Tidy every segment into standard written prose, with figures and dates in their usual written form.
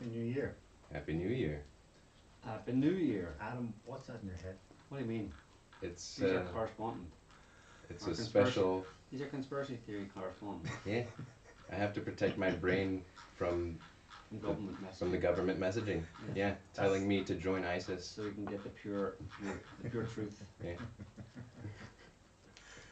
Happy New Year. Happy New Year. Happy New Year. Adam, what's that in your head? What do you mean? It's He's your correspondent. it's Our a conspiracy. special. He's your conspiracy theory correspondent. Yeah, I have to protect my brain from From government messaging. from the government messaging. Yeah, telling me to join ISIS. So you can get the pure truth. Yeah.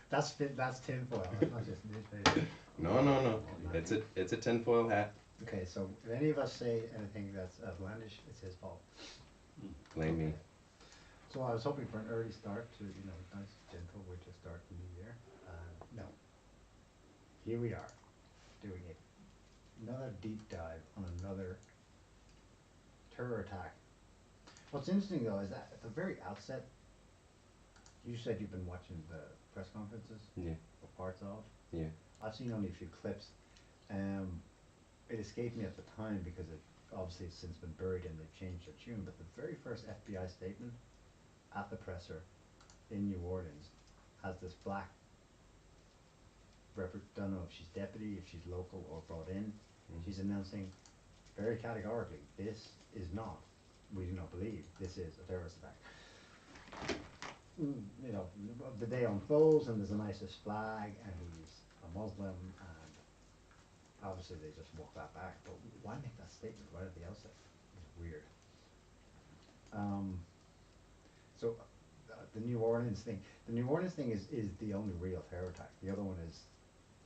That's tinfoil. That's not just newspaper. No. It's a tinfoil hat. Okay, so if any of us say anything that's outlandish, it's his fault. Blame me. So I was hoping for an early start to, nice, gentle way to start the new year. No. Here we are, doing another deep dive on another terror attack. What's interesting though is that at the very outset, you said you've been watching the press conferences, Yeah. or parts of. Yeah. I've seen only a few clips. It escaped me at the time because it obviously has since been buried and they've changed their tune. But the very first FBI statement at the presser in New Orleans has this black, don't know if she's deputy, if she's local or brought in. She's announcing very categorically, this is not, we do not believe, this is a terrorist attack. The day unfolds and there's an ISIS flag and he's a Muslim, and obviously they just walk that back. But why make that statement right at the outset? It's weird. So the New Orleans thing. The New Orleans thing is the only real terror attack. The other one is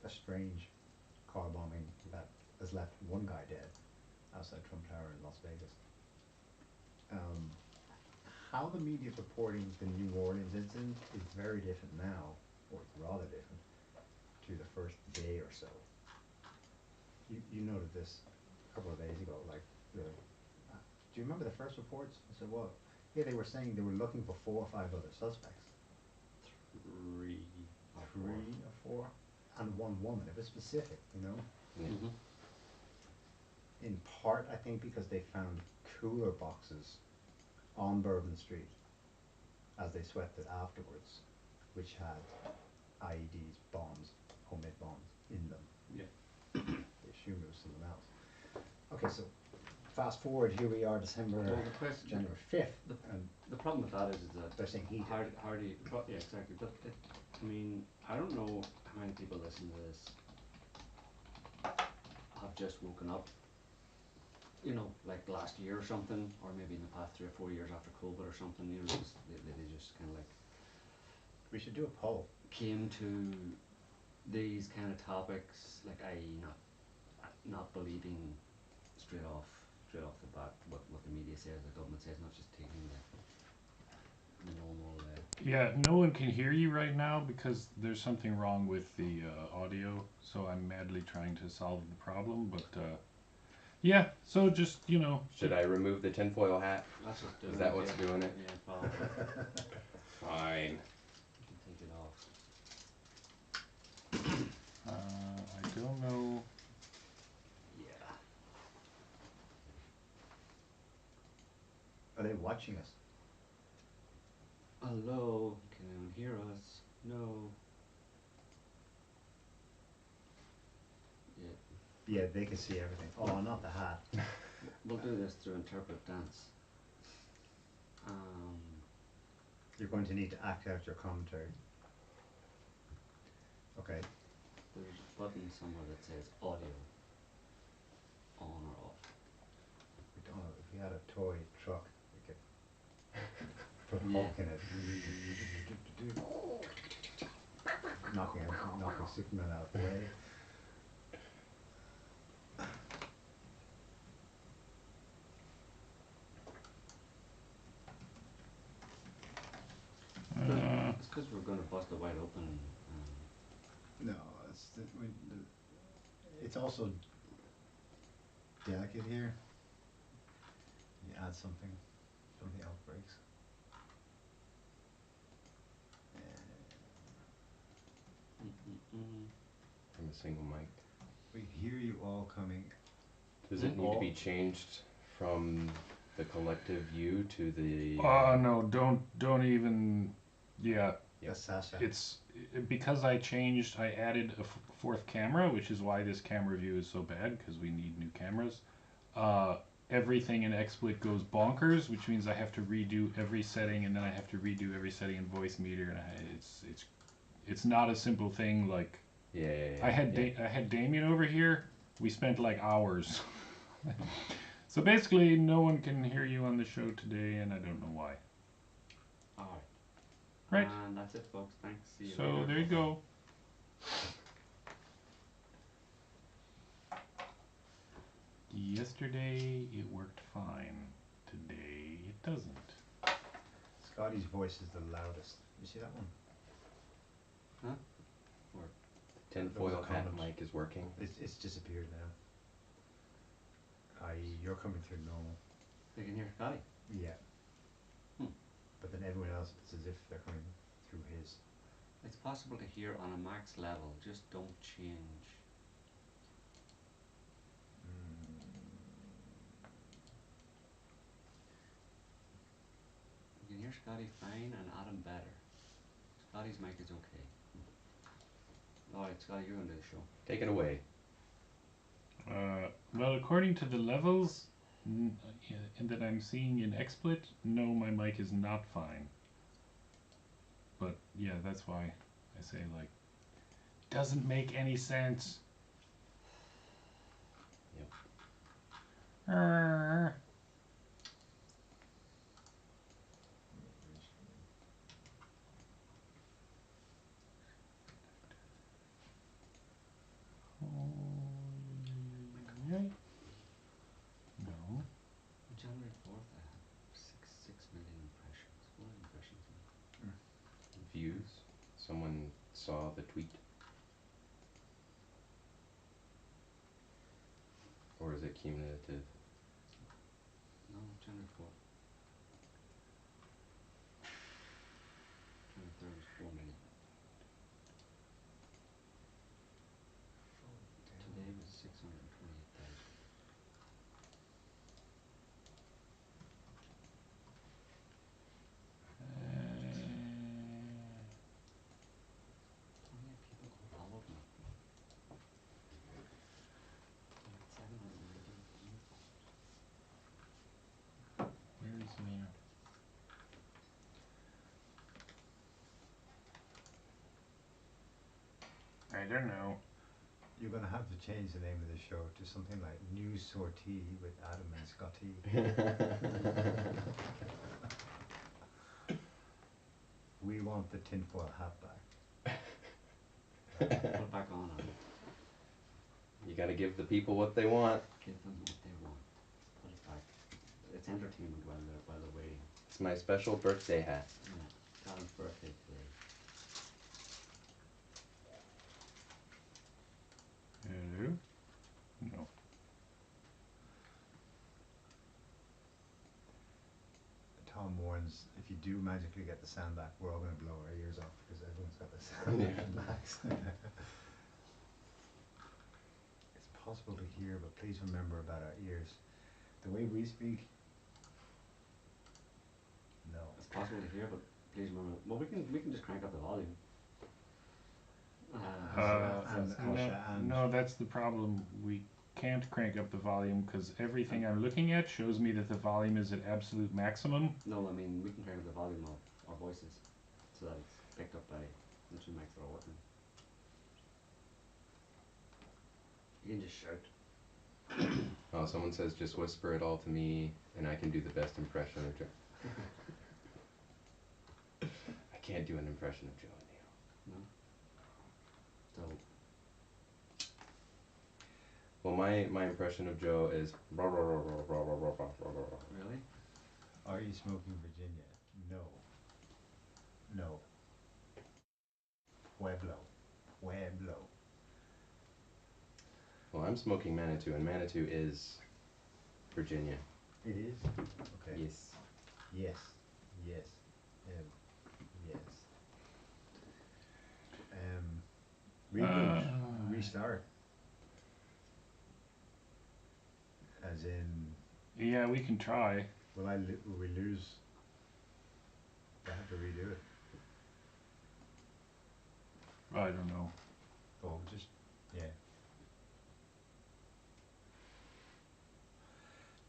a strange car bombing that has left one guy dead outside Trump Tower in Las Vegas. How the media is reporting the New Orleans incident is very different now, or rather different, to the first day or so. You noted this a couple of days ago, like do you remember the first reports? I said, well, yeah, they were saying they were looking for 4 or 5 other suspects. Three or four, and one woman. It was specific, Yeah. In part, I think, because they found cooler boxes on Bourbon Street as they swept it afterwards, which had IEDs, bombs, homemade bombs in them. Yeah. They assumed it was something else. Okay, so fast forward, here we are, January 5th. The problem with that is that they're saying he did. how do you, yeah, exactly. But I don't know how many people listen to this have just woken up, like last year or something, or maybe in the past 3 or 4 years after COVID or something. They just kind of like. We should do a poll. Came to these kind of topics, like i.e. not believing straight off the bat what the media says, the government says, not just taking the normal. Yeah, no one can hear you right now because there's something wrong with the audio. So I'm madly trying to solve the problem, but yeah. So just Should I remove the tinfoil hat? That's just doing Is that it, what's doing it? Yeah, probably. Fine. You can take it off. I don't know. Yeah. Are they watching us? Hello, can anyone hear us? No. Yeah. Yeah, they can see everything. Oh, not the hat. We'll do this through interpret dance. You're going to need to act out your commentary. Okay. There's a button somewhere that says audio on or off. We don't know, if we had a toy truck, we could put Yeah. Hulk in it. knocking Superman out of the way. It's because we're going to bust it wide open. No, it's also delicate here. You add something else breaks. From a single mic. We hear you all coming. Does it need to be changed from the collective view to the? No, don't even. Yeah. Sasha. It's because I added a 4th camera, which is why this camera view is so bad, because we need new cameras. everything in XSplit goes bonkers, which means I have to redo every setting, and then I have to redo every setting in voice meter, and it's not a simple thing. Like Yeah. I had Damien over here. We spent like hours. So basically, no one can hear you on the show today, and I don't know why. Alright. Right. And that's it, folks. Thanks. See you So later. there you go. Yesterday it worked fine. Today it doesn't. Scotty's voice is the loudest. You see that one? Tinfoil Those are hat comments. mic is working. It's disappeared now. I.e., you're coming through normal. You can hear Scotty. Yeah. Hmm. But then everyone else, it's as if they're coming through his. It's possible to hear on a max level. Just don't change. You can hear Scotty fine and Adam better. Scotty's mic is okay. Alright, Scotty, you're gonna do the show. Take it away. Well, according to the levels that I'm seeing in XSplit, no, my mic is not fine. But yeah, that's why I say, like, doesn't make any sense. Yep. No. January 4th, I had 6 million impressions. What are impressions mean? Views. Someone saw the tweet. Or is it cumulative? No, January 4th. January 3rd is 4 million. Today was 628,000. How many people unfollowed me? I had 719 followers. Where is I don't know. You're going to have to change the name of the show to something like News Sortie with Adam and Scotty. We want the tinfoil hat back. Put it back on. You gotta give the people what they want. Give them what they want. Put it back. It's entertainment while they're waiting. It's my special birthday hat. Yeah. Adam's birthday today. Hello? No. Tom warns, if you do magically get the sound back, we're all going to blow our ears off because everyone's got the sound back. It's possible to hear, but please remember about our ears. The way we speak, no. It's possible to hear, but please remember. Well, we can just crank up the volume. No, that's the problem. We can't crank up the volume because everything I'm looking at shows me that the volume is at absolute maximum. No, I mean we can crank up the volume of our voices so that it's picked up by the two mics that are working. You can just shout. Oh, someone says just whisper it all to me and I can do the best impression of Joe. I can't do an impression of Joe and Neil. No? So Well, my impression of Joe is really? Are you smoking Virginia? No. No. Pueblo. Pueblo. Well, I'm smoking Manitou, and Manitou is Virginia. It is? Okay. Yes. Yes. Yes. Yes. Reboot. Restart. As in, Yeah, we can try. will we lose? I have to redo it. I don't know. Oh, just, yeah.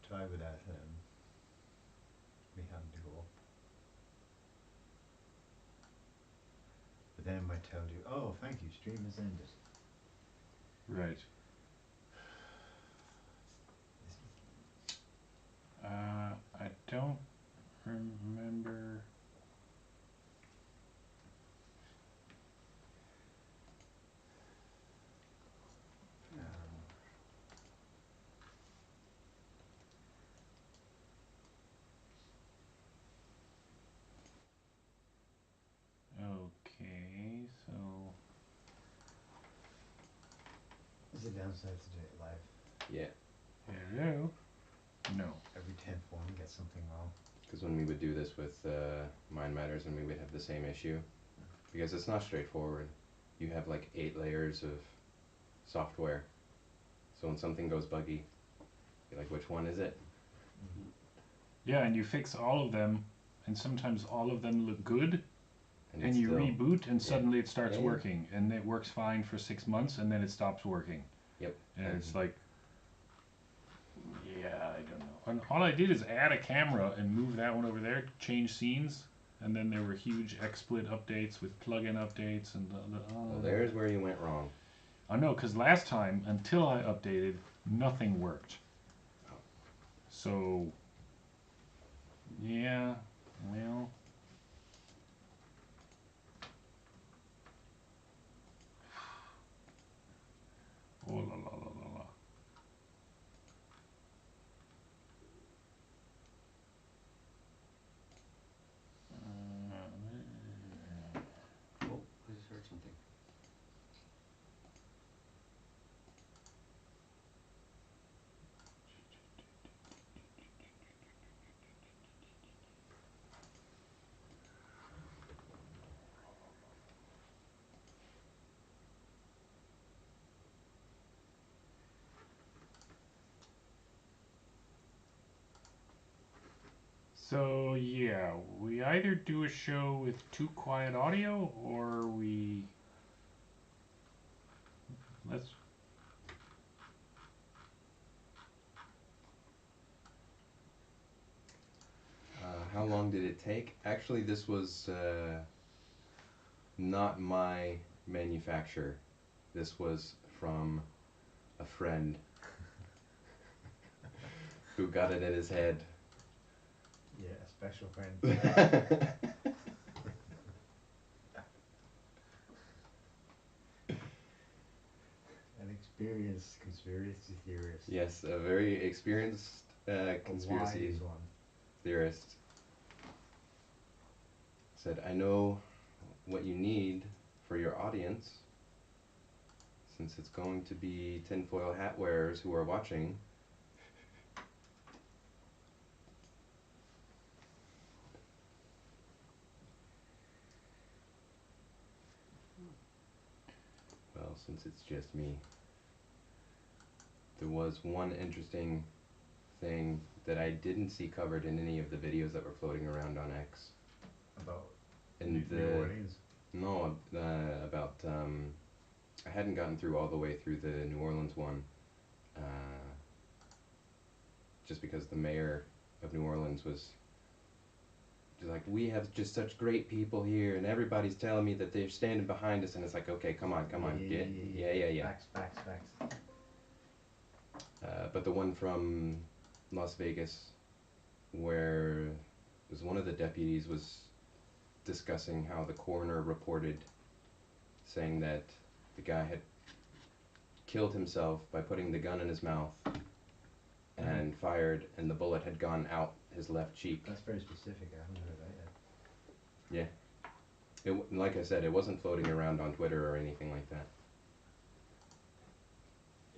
Try without me having to go up. But then it might tell you, oh, thank you, stream has ended. Right. I don't remember. Okay, so Is it downside to do it live? Yeah, hello. No. Every 10th one gets something wrong. because when we would do this with Mind Matters, and we would have the same issue, because it's not straightforward. You have like 8 layers of software, so when something goes buggy, you're like, which one is it? Yeah, and you fix all of them, and sometimes all of them look good, and it's you still, reboot, and suddenly it starts Yeah. working, and it works fine for 6 months, and then it stops working. Yep. And it's like, yeah, I don't know. And all I did is add a camera and move that one over there, change scenes, and then there were huge XSplit updates with plugin updates and Well, there's where you went wrong. I know, because last time, until I updated, nothing worked. So, yeah, well. Oh la la la la la. Oh, I just heard something. So yeah, we either do a show with too quiet audio, or let's. How long did it take? Actually, this was not my manufacturer. This was from a friend who got it in his head. Yeah, a special friend. An experienced conspiracy theorist. Yes, a very experienced conspiracy A wise one. theorist said, I know what you need for your audience, since it's going to be tinfoil hat wearers who are watching. Well, since it's just me, there was one interesting thing that I didn't see covered in any of the videos that were floating around on X. About In New Orleans. No, about I hadn't gotten through all the way through the New Orleans one, just because the mayor of New Orleans was just like, we have just such great people here, and everybody's telling me that they're standing behind us, and it's like, okay, come on, yeah. Facts. But the one from Las Vegas, where it was one of the deputies was discussing how the coroner reported, saying that the guy had killed himself by putting the gun in his mouth and fired, and the bullet had gone out his left cheek. That's very specific. I haven't heard that yet. Yeah. Like I said, it wasn't floating around on Twitter or anything like that.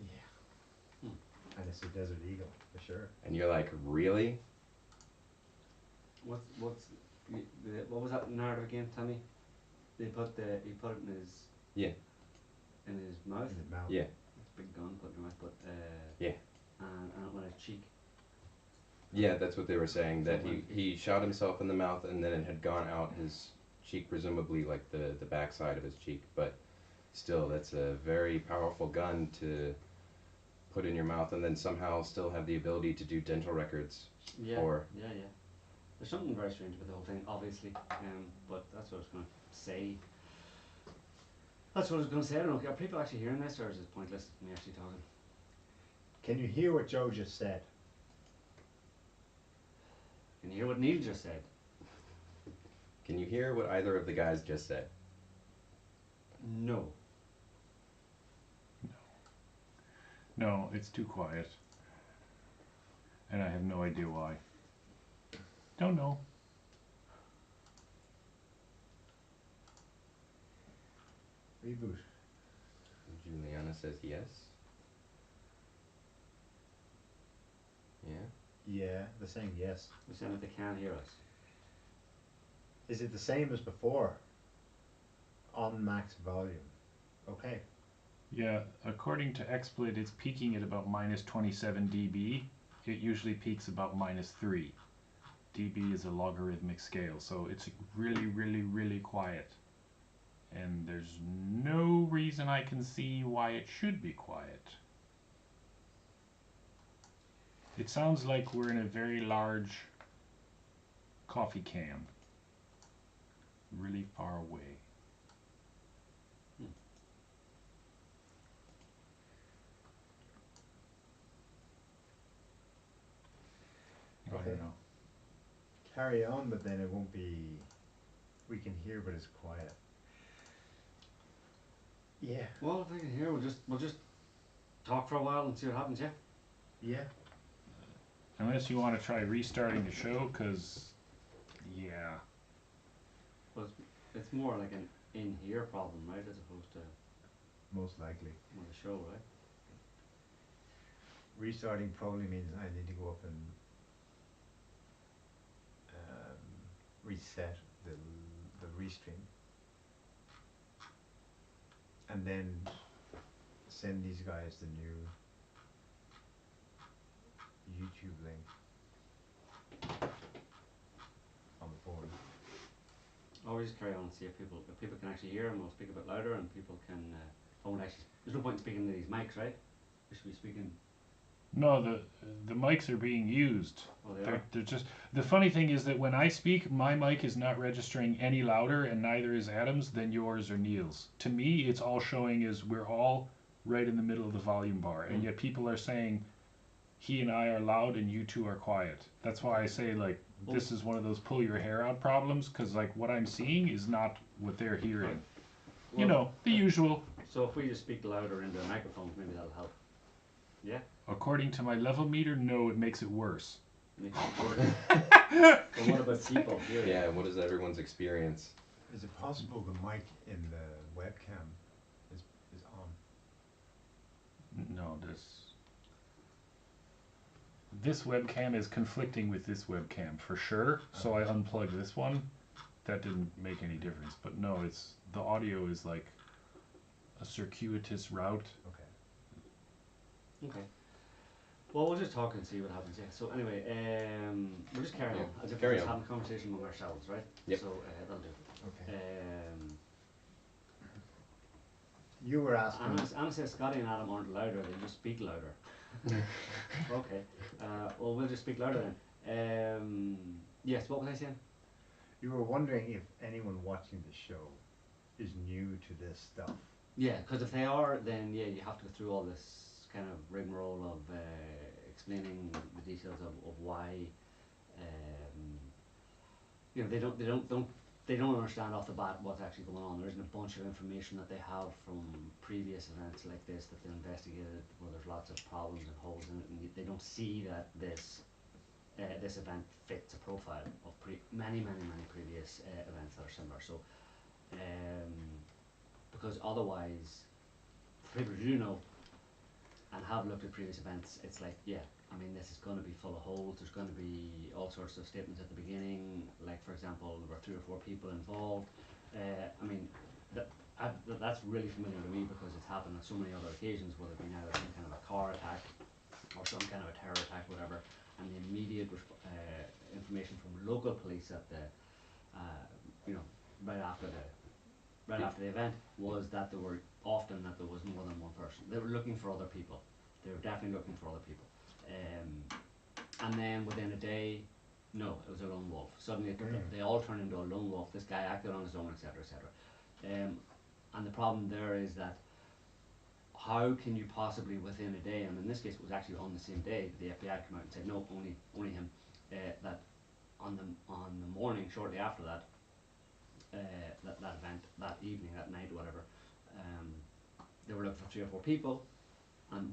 Yeah. And it's a Desert Eagle, for sure. And you're like, really? What was that narrative again? Tell me. He put it in his. Yeah. In his mouth. In his mouth. Yeah. It's a big gun put in your mouth, but Yeah. And it went his cheek. Yeah, that's what they were saying, that he shot himself in the mouth and then it had gone out his cheek, presumably like the backside of his cheek, but still, that's a very powerful gun to put in your mouth and then somehow still have the ability to do dental records Yeah, for. yeah. There's something very strange about the whole thing, obviously. But that's what I was going to say. That's what I was going to say. I don't know. Are people actually hearing this, or is it pointless me actually talking? Can you hear what Joe just said? Can you hear what Neil just said? Can you hear what either of the guys just said? No. No, it's too quiet. And I have no idea why. Don't know. Reboot. Juliana says yes. Yeah. Yeah, they're saying yes. They're saying that they can't hear us. Is it the same as before? On max volume. Okay. Yeah, according to XSplit, it's peaking at about minus 27 dB. It usually peaks about minus 3. dB is a logarithmic scale, so it's really, really, really quiet. And there's no reason I can see why it should be quiet. It sounds like we're in a very large coffee can, really far away. I Okay. don't know. Carry on, but then it won't be. We can hear, but it's quiet. Yeah. Well, if they can hear, we'll just talk for a while and see what happens. Yeah. Yeah. Unless you want to try restarting the show, because, yeah. Well, it's more like an in-here problem, right, as opposed to Most likely. on the show, right? Restarting probably means I need to go up and reset the restream, and then send these guys the new YouTube link on the phone. Or we just carry on and see if people can actually hear, and we'll speak a bit louder, and people can. I won't actually. There's no point in speaking into these mics, right? We should be speaking. No, the mics are being used. Oh, they are. They're just, the funny thing is that when I speak, my mic is not registering any louder, and neither is Adam's than yours or Neil's. To me, it's all showing as we're all right in the middle of the volume bar, and yet people are saying he and I are loud and you two are quiet. That's why I say, like, this is one of those pull your hair out problems, because like what I'm seeing is not what they're hearing. You know, the usual. So if we just speak louder into the microphones, maybe that'll help. Yeah. According to my level meter, no, it makes it worse. Makes it worse. But what about people here? Yeah, what is everyone's experience? Is it possible the mic in the webcam is on? No, this webcam is conflicting with this webcam for sure, so I unplugged this one. That didn't make any difference, but no, it's the audio is like a circuitous route. Okay. Okay. Well, we'll just talk and see what happens. Yeah. So anyway, we'll just carry on as if we're Carry just on. having a conversation among ourselves, right? Yep. So that'll do. Okay. Um, You were asking. Anna says Scotty and Adam aren't louder; they just speak louder. Okay. Well, we'll just speak louder then. Yes. What was I saying? You were wondering if anyone watching the show is new to this stuff. Yeah, because if they are, then yeah, you have to go through all this kind of rigmarole of explaining the details of why, you know, they don't understand off the bat what's actually going on. There isn't a bunch of information that they have from previous events like this that they investigated, where there's lots of problems and holes in it, and they don't see that this event fits a profile of many previous events that are similar. So, because otherwise, for people who do know and have looked at previous events, it's like, yeah, I mean, this is going to be full of holes. There's going to be all sorts of statements at the beginning, like, for example, there were 3 or 4 people involved. I mean, that's really familiar to me because it's happened on so many other occasions, whether it be either some kind of a car attack or some kind of a terror attack, whatever, and the immediate information from local police at the, you know, right after the event was that there was more than one person. They were looking for other people. They were definitely looking for other people. And then within a day, no, it was a lone wolf. Suddenly they all turned into a lone wolf. This guy acted on his own, etc., etc. And the problem there is that how can you possibly within a day, and in this case it was actually on the same day, the FBI came out and said no, only him. That on the morning shortly after that, that event, that evening, that night, whatever, they were looking for 3 or 4 people, and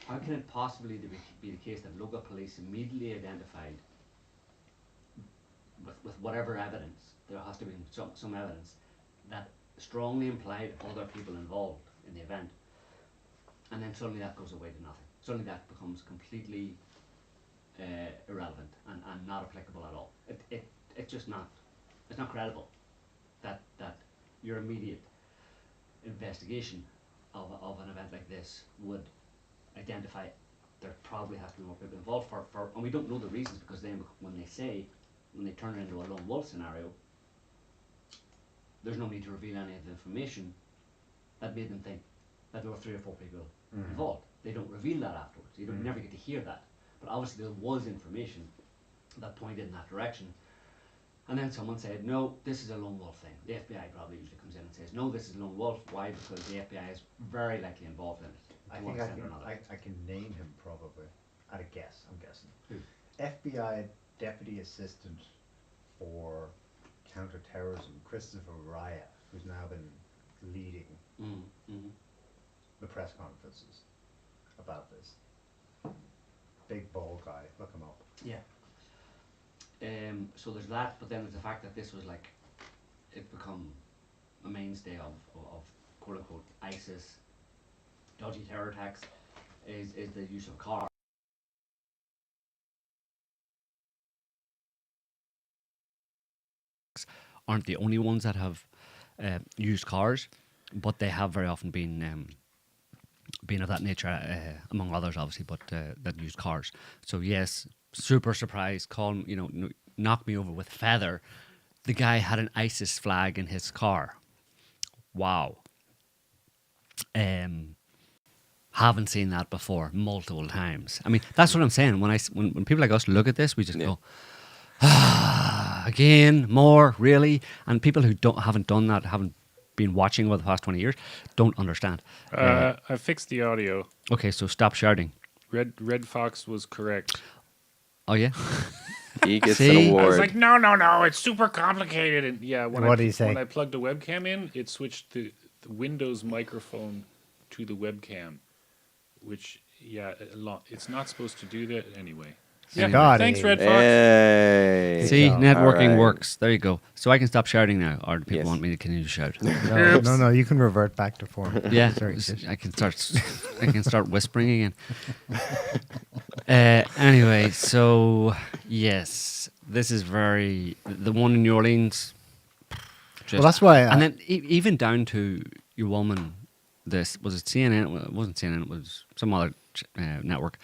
how can it possibly be the case that local police immediately identified with whatever evidence, there has to be some evidence that strongly implied other people involved in the event, and then suddenly that goes away to nothing. Suddenly that becomes completely irrelevant and not applicable at all. It's just not, it's not credible that your immediate investigation of an event like this would identify there probably has to be more people involved and we don't know the reasons, because then when they turn it into a lone wolf scenario, there's no need to reveal any of the information that made them think that there were 3 or 4 people involved. They don't reveal that afterwards. You don't never get to hear that. But obviously there was information that pointed in that direction. And then someone said, no, this is a lone wolf thing. The FBI probably usually comes in and says, no, this is a lone wolf. Why? Because the FBI is very likely involved in it. I think I can name him probably at a guess. I'm guessing. Who? FBI Deputy Assistant for Counterterrorism, Christopher Raya, who's now been leading the press conferences about this. Big bald guy. Look him up. Yeah. So there's that, but then there's the fact that this was like, it's become a mainstay of quote unquote ISIS dodgy terror attacks is the use of cars. Aren't the only ones that have used cars, but they have very often been of that nature, among others, obviously, but that used cars. So yes, super surprised. Knock me over with a feather. The guy had an ISIS flag in his car. Wow. Haven't seen that before multiple times. I mean, that's what I'm saying. When people like us look at this, we just go, again, more, really? And people who haven't done that, haven't been watching over the past 20 years, don't understand. I fixed the audio. Okay, so stop shouting. Red Fox was correct. Oh, yeah? He gets See? an award. I was like, no, it's super complicated. And yeah, What do you say? When I plugged the webcam in, it switched the Windows microphone to the webcam, which, yeah, it's not supposed to do that anyway. Yeah, Scotty. thanks, Red Fox. Hey. See, networking All right. works. There you go. So I can stop shouting now, or do people Yes. want me to continue to shout? No, you can revert back to form. Yeah, Sorry, I can start whispering again. Anyway, so yes, this is the one in New Orleans. Well, that's why. And then even down to your woman. This was it CNN? Well, it wasn't CNN. It was some other network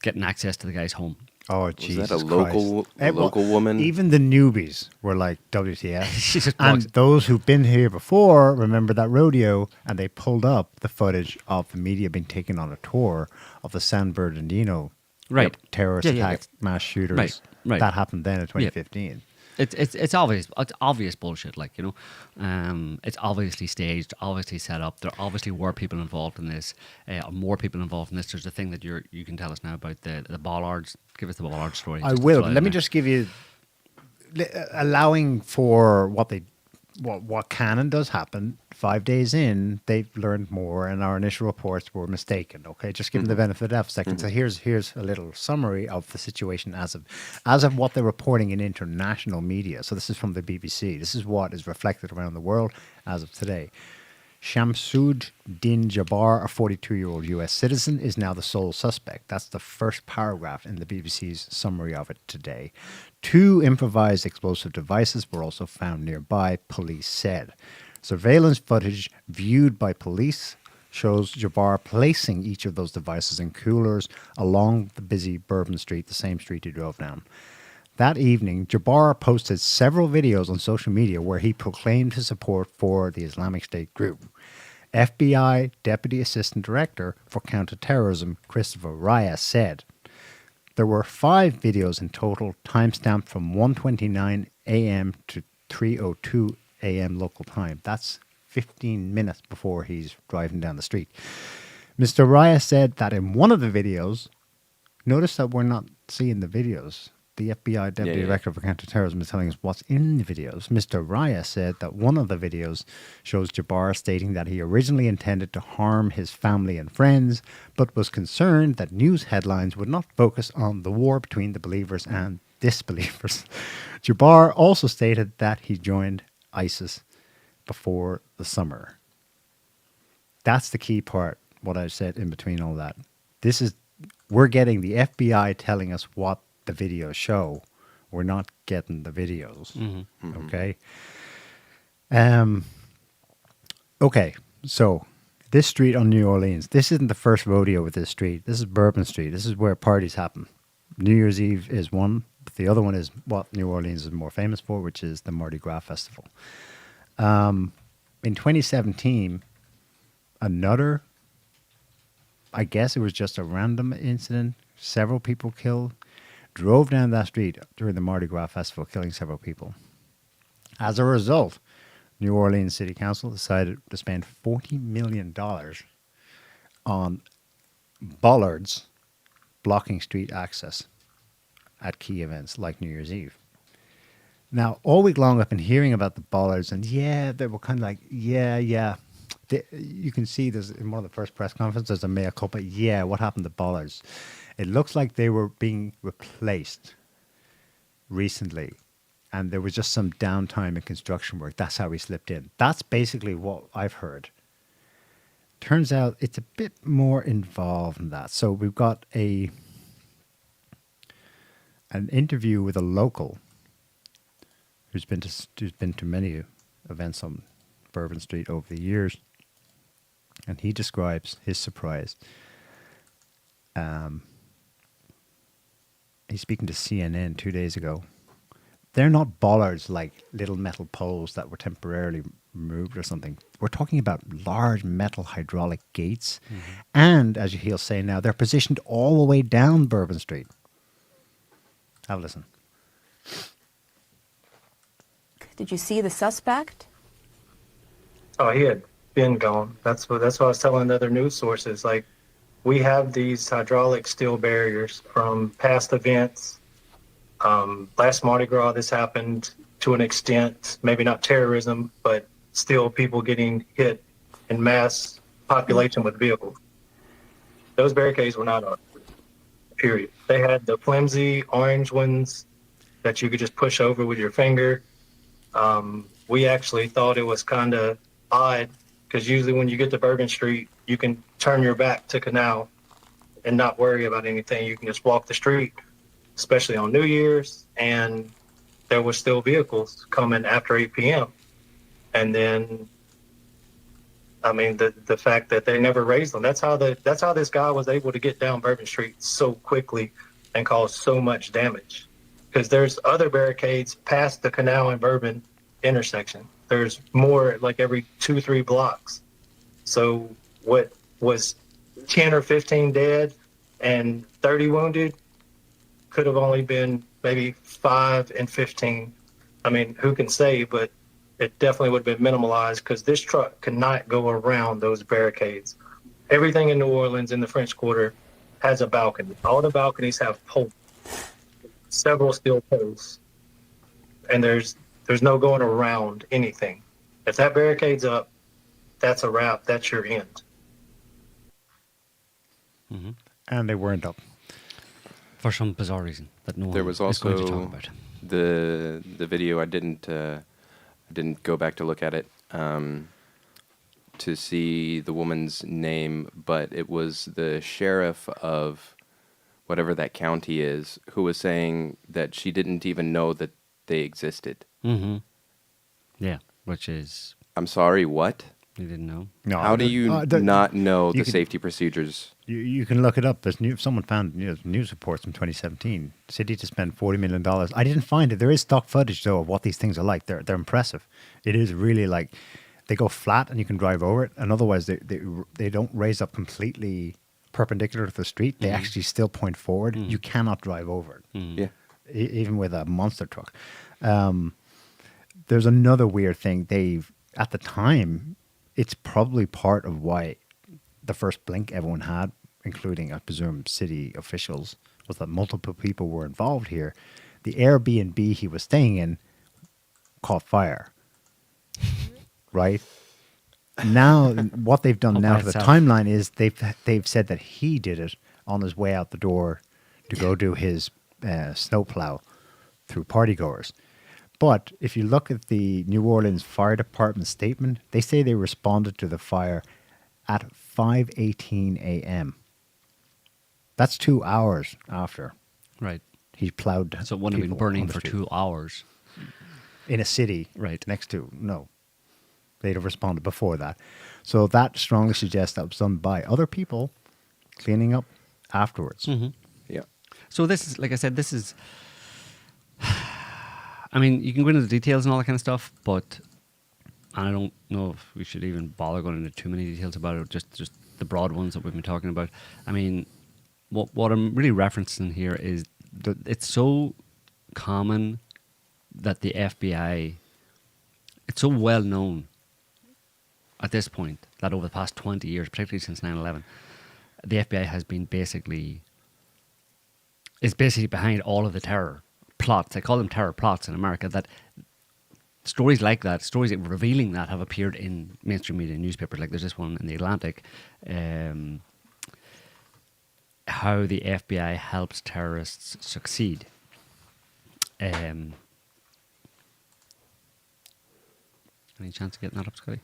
getting access to the guy's home. Oh, Jesus Was that a Christ. local woman? Even the newbies were like, WTF. She just And walks- those who've been here before remember that rodeo, and they pulled up the footage of the media being taken on a tour of the San Bernardino Right. terrorist Yeah, yeah, attacks, mass shooters. Right. That happened then in 2015. It's obvious bullshit. Like, it's obviously staged, obviously set up. There obviously were people involved in this, or more people involved in this. There's a thing that you can tell us now about the bollards. Give us the bollard story. I just to will. throw it Let in me there. just give you, allowing for what canon does happen. 5 days in, they've learned more, and our initial reports were mistaken. Okay, just give them the benefit of the doubt for a second. So here's a little summary of the situation as of what they're reporting in international media. So this is from the BBC. This is what is reflected around the world as of today. Shamsud Din Jabbar, a 42-year-old U.S. citizen, is now the sole suspect. That's the first paragraph in the BBC's summary of it today. 2 improvised explosive devices were also found nearby, police said. Surveillance footage viewed by police shows Jabbar placing each of those devices in coolers along the busy Bourbon Street, the same street he drove down. That evening, Jabbar posted several videos on social media where he proclaimed his support for the Islamic State group. FBI Deputy Assistant Director for Counterterrorism, Christopher Raya, said there were 5 videos in total, timestamped from 1:29 a.m. to 3:02 a.m. local time. That's 15 minutes before he's driving down the street. Mr. Raya said that in one of the videos, notice that we're not seeing the videos. The FBI Deputy Director for Counterterrorism is telling us what's in the videos. Mr. Raya said that one of the videos shows Jabbar stating that he originally intended to harm his family and friends, but was concerned that news headlines would not focus on the war between the believers and disbelievers. Jabbar also stated that he joined ISIS before the summer. That's the key part, what I said in between all that. We're getting the FBI telling us what the videos show. We're not getting the videos. Okay. Okay. So this street on New Orleans, this isn't the first rodeo with this street. This is Bourbon Street. This is where parties happen. New Year's Eve is one, but the other one is what New Orleans is more famous for, which is the Mardi Gras Festival. In 2017, another, I guess it was just a random incident, several people killed, drove down that street during the Mardi Gras Festival, killing several people. As a result, New Orleans City Council decided to spend $40 million on bollards blocking street access at key events like New Year's Eve. Now, all week long, I've been hearing about the bollards, and they were kind of like, you can see there's in one of the first press conferences, there's a mea culpa. Yeah, what happened to bollards? It looks like they were being replaced recently, and there was just some downtime in construction work. That's how we slipped in. That's basically what I've heard. Turns out it's a bit more involved than that. So we've got an interview with a local who's been to many events on Bourbon Street over the years, and he describes his surprise. He's speaking to CNN 2 days ago. They're not bollards like little metal poles that were temporarily removed or something. We're talking about large metal hydraulic gates. And, as he'll say now, they're positioned all the way down Bourbon Street. Have a listen. Did you see the suspect? Oh, he had been gone. That's what I was telling the other news sources. Like, we have these hydraulic steel barriers from past events. Last Mardi Gras, this happened to an extent, maybe not terrorism, but still people getting hit in mass population with vehicles. Those barricades were not up, period. They had the flimsy orange ones that you could just push over with your finger. We actually thought it was kind of odd because usually when you get to Bourbon Street, you can turn your back to Canal and not worry about anything. You can just walk the street, especially on New Year's, and there were still vehicles coming after 8 p.m. And then, I mean, the fact that they never raised them, that's how this guy was able to get down Bourbon Street so quickly and cause so much damage. Because there's other barricades past the Canal and Bourbon intersection. There's more like every 2-3 blocks. So what was 10 or 15 dead and 30 wounded could have only been maybe 5 and 15. I mean, who can say, but it definitely would have been minimalized because this truck could not go around those barricades. Everything in New Orleans in the French Quarter has a balcony. All the balconies have poles, several steel poles, and there's no going around anything. If that barricade's up, that's a wrap. That's your end. And they weren't up. For some bizarre reason that no one There was is going to talk also about. the video. I didn't go back to look at it to see the woman's name, but it was the sheriff of whatever that county is who was saying that she didn't even know that they existed. Yeah, which is... I'm sorry, what? You didn't know? No, How do you not know the safety procedures? You can look it up. There's someone found news reports from 2017. City to spend $40 million. I didn't find it. There is stock footage though of what these things are like. They're impressive. It is really like they go flat and you can drive over it, and otherwise they don't raise up completely perpendicular to the street. They actually still point forward. You cannot drive over it, Yeah. even with a monster truck. There's another weird thing. At the time, it's probably part of why the first blink everyone had, including, I presume, city officials, was that multiple people were involved here. The Airbnb he was staying in caught fire, right? Now, what they've done All now by to the itself. timeline is they've said that he did it on his way out the door to go do his snowplow through partygoers. But if you look at the New Orleans Fire Department statement, they say they responded to the fire at 5:18 a.m. That's 2 hours after Right. he plowed. So it wouldn't have been people burning on the for street. 2 hours. In a city Right. next to. No, they'd have responded before that. So that strongly suggests that was done by other people cleaning up afterwards. Yeah. So this is, like I said, this is. I mean, you can go into the details and all that kind of stuff, but I don't know if we should even bother going into too many details about it. Just the broad ones that we've been talking about. I mean, what I'm really referencing here is that it's so common that the FBI, it's so well known at this point that over the past 20 years, particularly since 9/11, the FBI has been basically behind all of the terror plots. They call them terror plots in America. That stories like that, stories revealing that, have appeared in mainstream media and newspapers. Like there's this one in the Atlantic, how the FBI helps terrorists succeed. Any chance of getting that up, Scotty?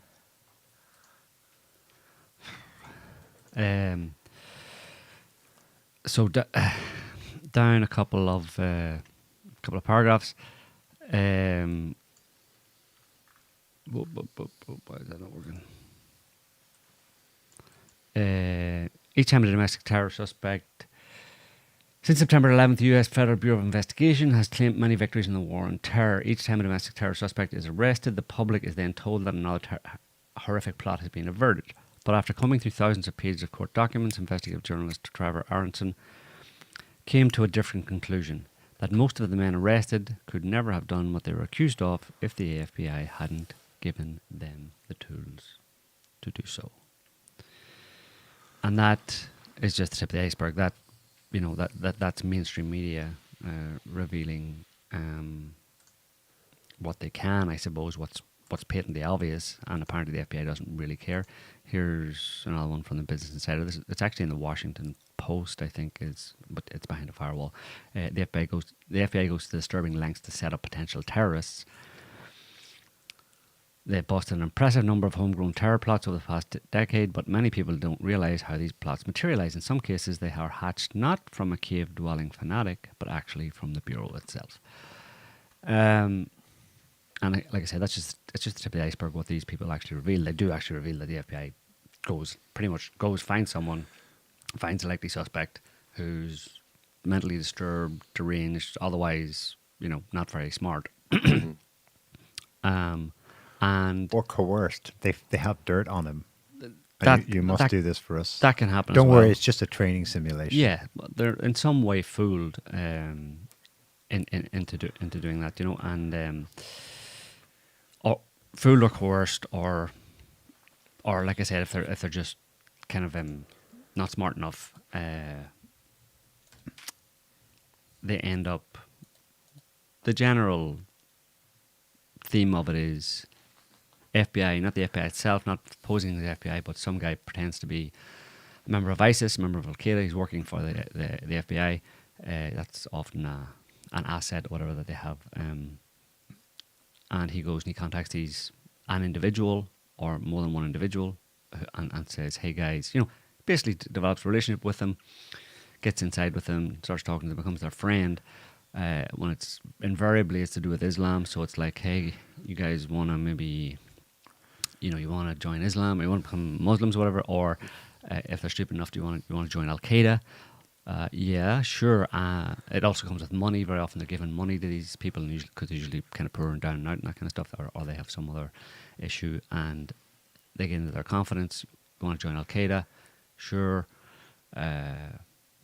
So down a couple of paragraphs. Why is that not working? Each time a domestic terror suspect. Since September 11th, the U.S. Federal Bureau of Investigation has claimed many victories in the war on terror. Each time a domestic terror suspect is arrested, the public is then told that another horrific plot has been averted. But after combing through thousands of pages of court documents, investigative journalist Trevor Aronson came to a different conclusion, that most of the men arrested could never have done what they were accused of if the FBI hadn't given them the tools to do so. And that is just the tip of the iceberg. That, you know, that's mainstream media revealing what they can, I suppose, what's patently obvious, and apparently the FBI doesn't really care. Here's another one from the Business Insider. It's actually in the Washington Post, I think, but it's behind a firewall. The FBI goes to disturbing lengths to set up potential terrorists. They busted an impressive number of homegrown terror plots over the past decade, but many people don't realise how these plots materialise. In some cases, they are hatched not from a cave-dwelling fanatic, but actually from the Bureau itself. And like I said, it's just the tip of the iceberg what these people actually reveal. They do actually reveal that the FBI finds someone, finds a likely suspect who's mentally disturbed, deranged, otherwise, not very smart. And Or coerced. They have dirt on him. You must do this for us. That can happen. Don't as worry, well. it's just a training simulation. Yeah, but they're in some way fooled into doing that, and or fooled or coerced, or like I said, if they're just kind of not smart enough, they end up. The general theme of it is FBI, not the FBI itself, not posing as the FBI, but some guy pretends to be a member of ISIS, a member of Al Qaeda. He's working for the FBI. That's often an asset, whatever that they have. And he goes and he contacts an individual or more than one individual and says, "Hey guys," basically develops a relationship with them, gets inside with them, starts talking to them, becomes their friend. When it's to do with Islam, so it's like, hey, you guys want to maybe, you want to join Islam, or you want to become Muslims, or whatever, or if they're stupid enough, do you want to join Al Qaeda? Yeah, sure. It also comes with money. Very often they're given money to these people, because they're usually kind of poor and down and out and that kind of stuff, or they have some other issue, and they get into their confidence, go on to join Al Qaeda, sure.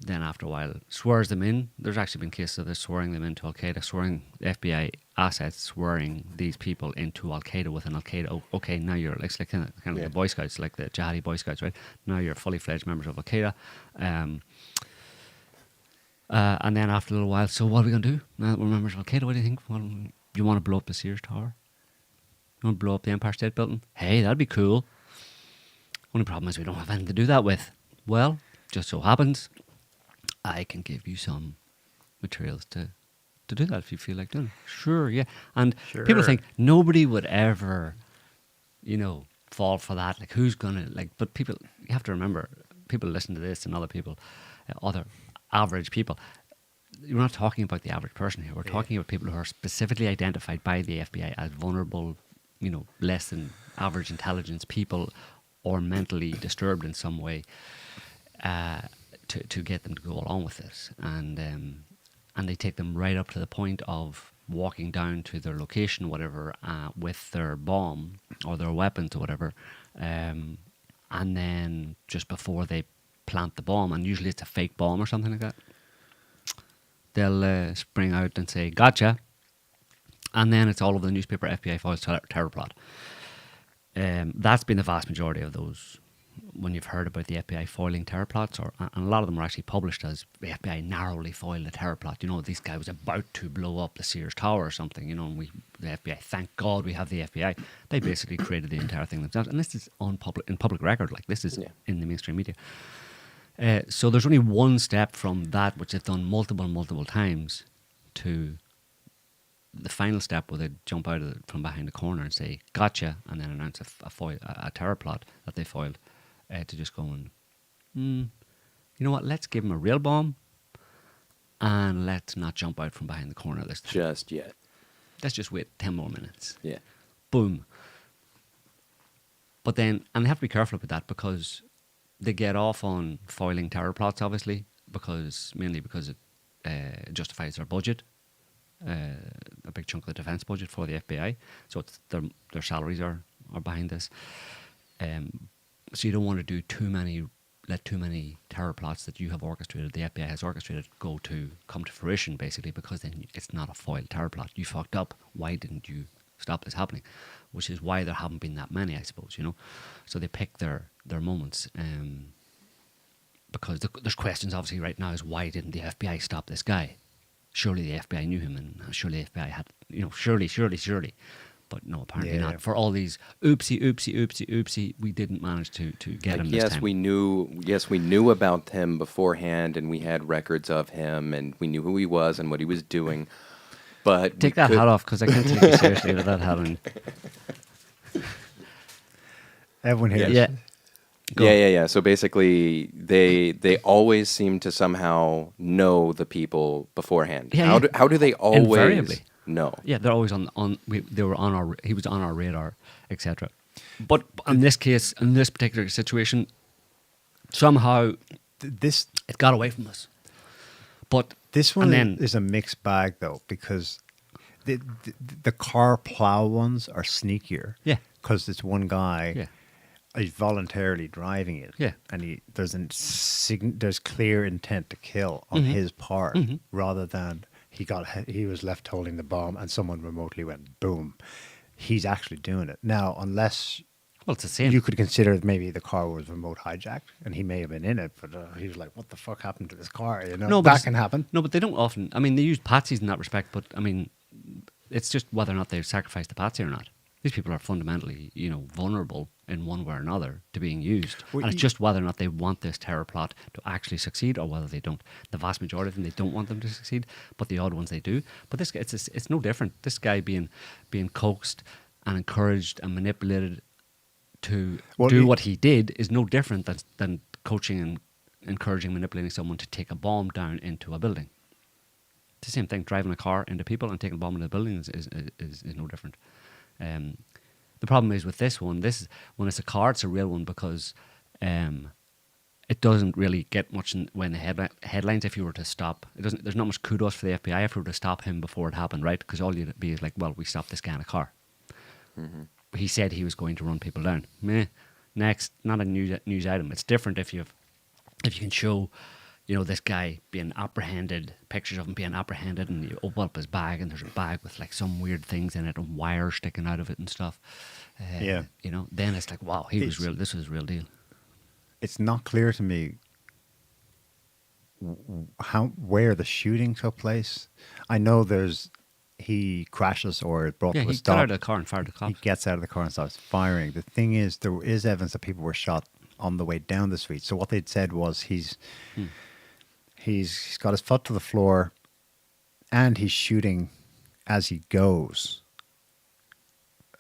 Then after a while, swears them in. There's actually been cases of this, swearing them into Al Qaeda, swearing FBI assets, swearing these people into Al Qaeda within Al Qaeda. Oh, okay, now you're like kind of like the Boy Scouts, like the Jihadi Boy Scouts, right? Now you're fully fledged members of Al Qaeda. And then after a little while, so what are we going to do now that we're members of Al Qaeda? What do you think? Well, you want to blow up the Sears Tower? You want to blow up the Empire State Building? Hey, that'd be cool. Only problem is we don't have anything to do that with. Well, just so happens, I can give you some materials to do that if you feel like doing it. Sure, yeah. And people think nobody would ever, fall for that. Like, who's going to, but people, you have to remember, people listen to this and other people, other average people. We're not talking about the average person here. We're talking about people who are specifically identified by the FBI as vulnerable, less than average intelligence people or mentally disturbed in some way. To get them to go along with this, and they take them right up to the point of walking down to their location, whatever, with their bomb or their weapons or whatever, and then just before they plant the bomb, and usually it's a fake bomb or something like that, they'll spring out and say "Gotcha," and then it's all over the newspaper. FBI files terror plot. That's been the vast majority of those. When you've heard about the FBI foiling terror plots, and a lot of them are actually published as the FBI narrowly foiled a terror plot. This guy was about to blow up the Sears Tower or something, and the FBI, thank God we have the FBI. They basically created the entire thing themselves, and this is in public record, like this is in the mainstream media. So there's only one step from that, which they've done multiple times, to the final step where they jump out from behind the corner and say "Gotcha," and then announce a terror plot that they foiled. To just go and, you know what, let's give him a real bomb and let's not jump out from behind the corner this time. Just yet. Let's just wait 10 more minutes. Yeah. Boom. But then, and they have to be careful about that because they get off on foiling terror plots, obviously, mainly because it justifies their budget, a big chunk of the defence budget for the FBI. So it's their salaries are behind this. So you don't want to do let too many terror plots that you have orchestrated, the FBI has orchestrated, come to fruition, basically, because then it's not a foiled terror plot. You fucked up. Why didn't you stop this happening? Which is why there haven't been that many, I suppose, So they pick their moments. Because there's questions, obviously, right now is why didn't the FBI stop this guy? Surely the FBI knew him, and surely the FBI had, surely. But no, apparently not. For all these oopsie, we didn't manage to get him this time. We knew about him beforehand, and we had records of him, and we knew who he was and what he was doing. But take that hat off, because I can't take you seriously with that hat on. Everyone here. Yeah. Yeah. So basically, they always seem to somehow know the people beforehand. Yeah, How do they always invariably know? Yeah, they're always he was on our radar, etc. But in this case, in this particular situation, somehow it got away from us. But this one is a mixed bag, though, because the car plow ones are sneakier. Yeah, because it's one guy. Yeah. He's voluntarily driving it. Yeah, and there's clear intent to kill on his part, rather than he was left holding the bomb and someone remotely went boom. He's actually doing it now, unless it's the same. You could consider maybe the car was remote hijacked and he may have been in it, but he was like, "What the fuck happened to this car?" No, that can happen. No, but they don't often. I mean, they use patsies in that respect, but I mean, it's just whether or not they've sacrificed the patsy or not. These people are fundamentally, vulnerable in one way or another to being used. And it's just whether or not they want this terror plot to actually succeed or whether they don't. The vast majority of them, they don't want them to succeed, but the odd ones they do. But this guy, it's no different. This guy being coaxed and encouraged and manipulated to do what he did is no different than coaching and encouraging, manipulating someone to take a bomb down into a building. It's the same thing. Driving a car into people and taking a bomb into a building is no different. The problem is with this one, when it's a car, it's a real one because it doesn't really get much when the headlines. If you were to stop, there's not much kudos for the FBI if we were to stop him before it happened, right? Because all you'd be is like, well, we stopped this guy in a car. Mm-hmm. he said he was going to run people down. Meh. Next, not a news item. It's different if you can show, this guy being apprehended, pictures of him being apprehended, and you open up his bag and there's a bag with like some weird things in it and wires sticking out of it and stuff. Then it's like, wow, he was real. This was a real deal. It's not clear to me where the shooting took place. I know he crashes or is brought to a he stop. got out of the car and fired the He cops. gets out of the car and starts firing. The thing is, there is evidence that people were shot on the way down the street. So what they'd said was he's got his foot to the floor and he's shooting as he goes.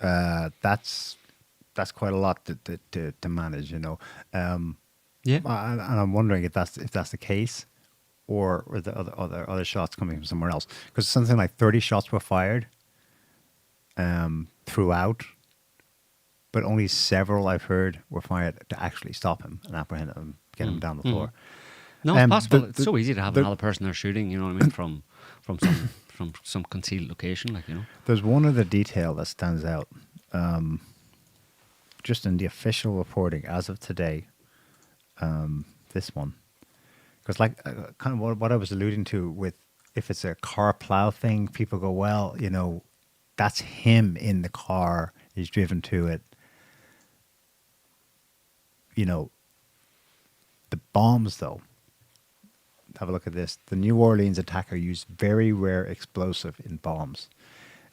That's quite a lot to manage, Yeah. And I'm wondering if that's the case, or were the other shots coming from somewhere else? Because something like 30 shots were fired throughout, but only several I've heard were fired to actually stop him and apprehend him, get him down the floor. No, it's possible. It's so easy to have another person there shooting. You know what I mean? From some concealed location, like. There's one other detail that stands out, just in the official reporting as of today. This one, because kind of what I was alluding to with, if it's a car plow thing, people go, well, that's him in the car. He's driven to it. The bombs, though. Have a look at this. The New Orleans attacker used very rare explosive in bombs.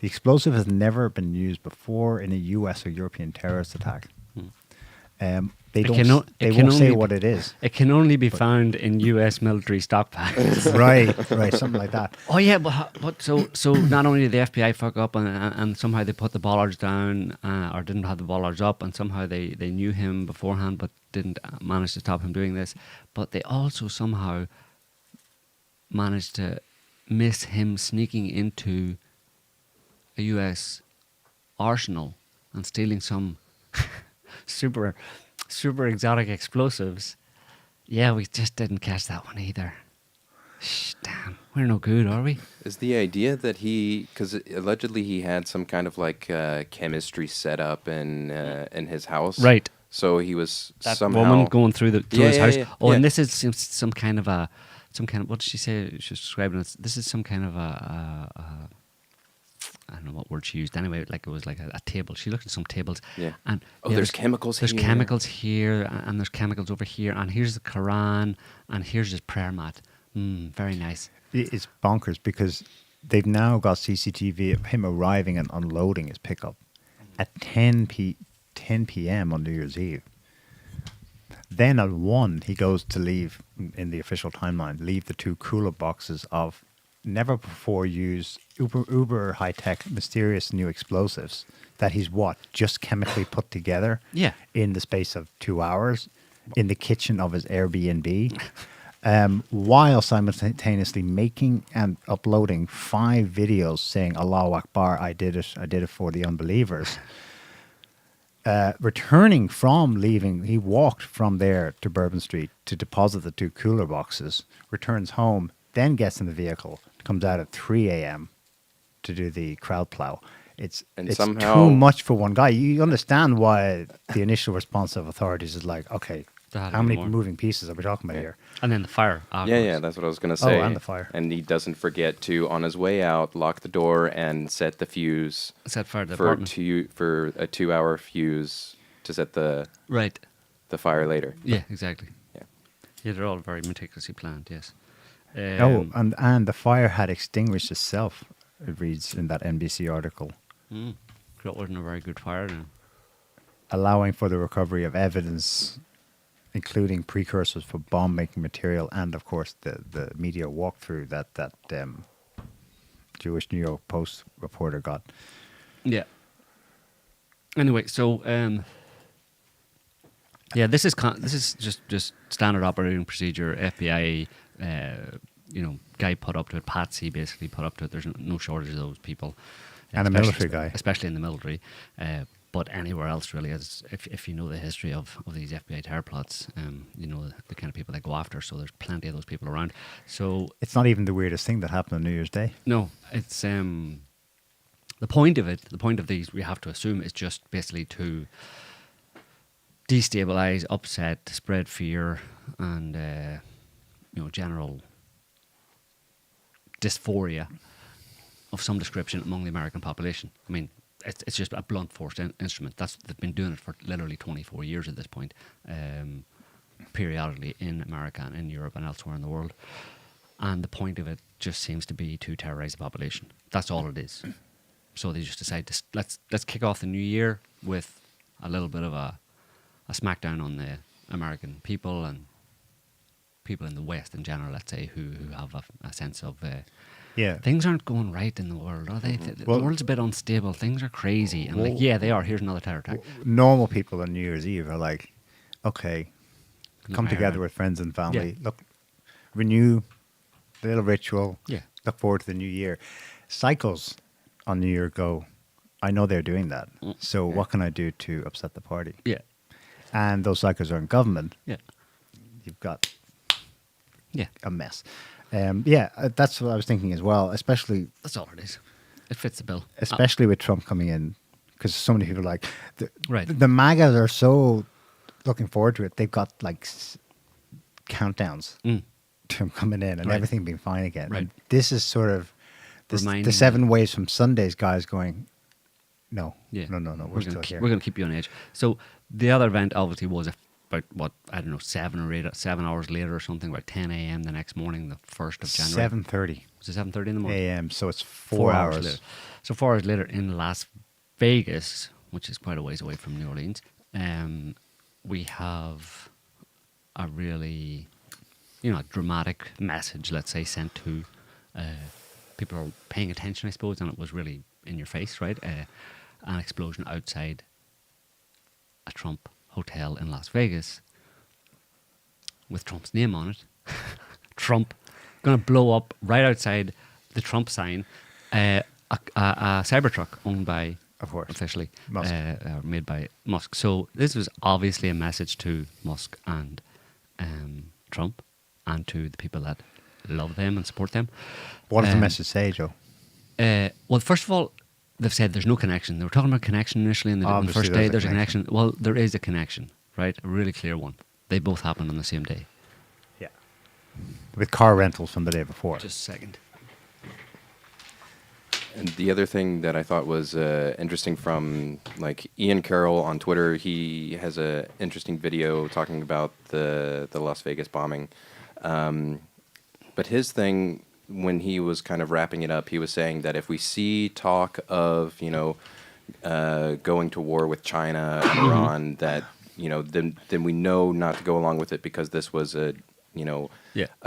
The explosive has never been used before in a U.S. or European terrorist attack. They won't say what it is. It can only be found in U.S. military stockpiles. Right, something like that. Oh yeah, but so not only did the FBI fuck up and somehow they put the bollards down or didn't have the bollards up, and somehow they knew him beforehand but didn't manage to stop him doing this, but they also somehow managed to miss him sneaking into a U.S. arsenal and stealing some super exotic explosives. Yeah, we just didn't catch that one either. Damn, we're no good, are we? Is the idea that because allegedly he had some kind of like chemistry setup in his house, Right. So he was That somehow woman going through his house. yeah, Oh, yeah. and this is some kind of what did she say? She was describing it. This is some kind of I don't know what word she used. Anyway, like it was like a table. She looked at some tables. Yeah. And there's chemicals There's here. chemicals here, and there's chemicals over here, and here's the Quran, and here's his prayer mat. Very nice. It's bonkers because they've now got CCTV of him arriving and unloading his pickup at 10 p.m. on New Year's Eve. Then at 1, he goes to leave, in the official timeline, leave the 2 cooler boxes of never before used uber high-tech mysterious new explosives that he's just chemically put together in the space of 2 hours in the kitchen of his Airbnb, while simultaneously making and uploading 5 videos saying Allahu Akbar, I did it for the unbelievers. Returning from leaving, he walked from there to Bourbon Street to deposit the 2 cooler boxes, returns home, then gets in the vehicle, comes out at 3 a.m. to do the crowd plow. It's somehow, too much for one guy. You understand why the initial response of authorities is like, okay, how many moving pieces are we talking about here? And then the fire. Yeah, that's what I was going to say. Oh, and the fire. And he doesn't forget to, on his way out, lock the door and set the fuse. Set fire to the for apartment. for a 2-hour fuse to set the fire later. Yeah, exactly. Yeah. Yeah, they're all very meticulously planned. Yes. And the fire had extinguished itself, it reads in that NBC article. That wasn't a very good fire then. Allowing for the recovery of evidence, including precursors for bomb-making material, and of course the media walkthrough that Jewish New York Post reporter got. Yeah. Anyway, so this is just standard operating procedure. FBI, guy put up to it. Patsy basically put up to it. There's no shortage of those people, And a military guy, especially in the military. But anywhere else, really, if you know the history of these FBI terror plots, you know the kind of people they go after. So there's plenty of those people around. So it's not even the weirdest thing that happened on New Year's Day. no, it's the point of these, we have to assume, is just basically to destabilize, upset, spread fear, and general dysphoria of some description among the American population. I mean, it's just a blunt force instrument. They've been doing it for literally 24 years at this point, periodically in America and in Europe and elsewhere in the world. And the point of it just seems to be to terrorize the population. That's all it is. So they just decide to let's kick off the new year with a little bit of a smackdown on the American people and people in the West in general, let's say, who have a sense of things aren't going right in the world, are they? The world's a bit unstable. Things are crazy. And they are. Here's another terror attack. Normal people on New Year's Eve are like, okay, come together with friends and family. Yeah. Look, renew the little ritual. Yeah. Look forward to the new year. Cycles on New Year go, I know they're doing that. So what can I do to upset the party? Yeah. And those cycles are in government. Yeah. You've got Yeah. a mess. That's what I was thinking as well, especially That's all it is. It fits the bill. especially with Trump coming in, because so many people are like, Right. the MAGAs are so looking forward to it. They've got like countdowns to him coming in and Right. everything being fine again. Right. And this is sort of the Reminding 7 ways from Sundays guys going, no, Yeah. no, we're still gonna here. We're going to keep you on edge. So the other event obviously was about 7 hours later or something, about 10 a.m. the next morning, the 1st of January. 7:30 Was it 7:30 in the morning? a.m. So it's 4 hours. later. So 4 hours later in Las Vegas, which is quite a ways away from New Orleans, we have a really, dramatic message, let's say, sent to people who are paying attention, I suppose, and it was really in your face, right? An explosion outside a Trump hotel in Las Vegas with Trump's name on it. Trump going to blow up right outside the Trump sign a Cybertruck owned by, Of course. officially, Musk. made by Musk. So this was obviously a message to Musk and Trump and to the people that love them and support them. What does the message say, Joe? Well, first of all, they've said there's no connection. They were talking about connection initially on the Obviously first there's day. a There's a connection. connection. Well, there is a connection, right? A really clear one. They both happened on the same day. Yeah. With car rentals from the day before. Just a second. And the other thing that I thought was interesting from like Ian Carroll on Twitter, he has a interesting video talking about the Las Vegas bombing. But his thing, when he was kind of wrapping it up, he was saying that if we see talk of, going to war with China and Iran, that, then we know not to go along with it because this was a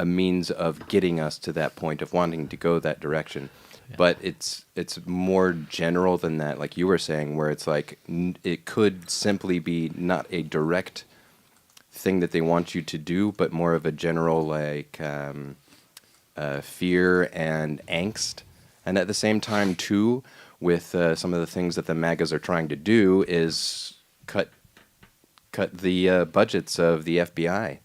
means of getting us to that point of wanting to go that direction. Yeah. But it's more general than that, like you were saying, where it's like it could simply be not a direct thing that they want you to do, but more of a general like fear and angst. And at the same time, too, with some of the things that the MAGAs are trying to do is cut the budgets of the FBI.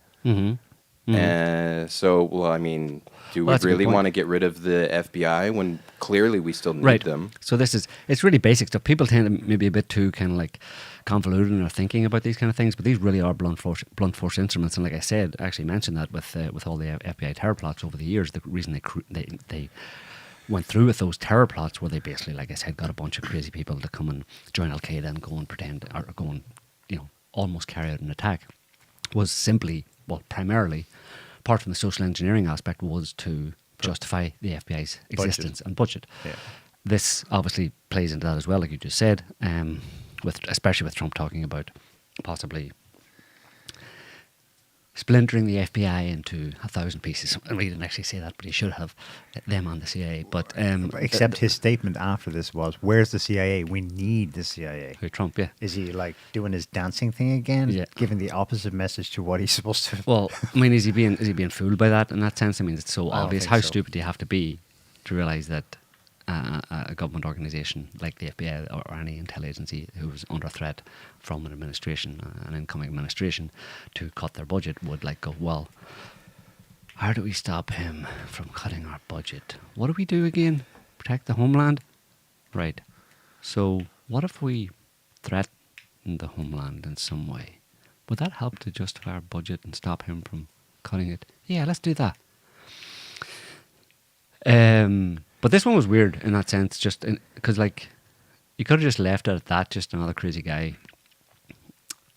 Do we really want to get rid of the FBI when clearly we still need them? So it's really basic stuff. People tend to maybe a bit too kind of like convoluted in their thinking about these kind of things, but these really are blunt force instruments. And like I said, I actually mentioned that with all the FBI terror plots over the years, the reason they went through with those terror plots where they basically, like I said, got a bunch of crazy people to come and join Al Qaeda and go and pretend or go and almost carry out an attack was simply, well, primarily, apart from the social engineering aspect, was to justify the FBI's existence and budget. Yeah. This obviously plays into that as well, like you just said, especially with Trump talking about possibly splintering the FBI into 1,000 pieces. And he didn't actually say that, but he should have, them on the CIA. But except his statement after this was, "Where's the CIA? We need the CIA." Who, Trump? Yeah. Is he like doing his dancing thing again? Yeah. Giving the opposite message to what he's supposed to. Well, I mean, is he being fooled by that in that sense? I mean, it's so obvious. How stupid do you have to be to realize that a government organisation like the FBI or any intel agency who was under threat from an administration, an incoming administration, to cut their budget would like go, well, how do we stop him from cutting our budget? What do we do again? Protect the homeland? Right. So what if we threaten the homeland in some way? Would that help to justify our budget and stop him from cutting it? Yeah, let's do that. But this one was weird in that sense, just because like you could have just left it at that, just another crazy guy.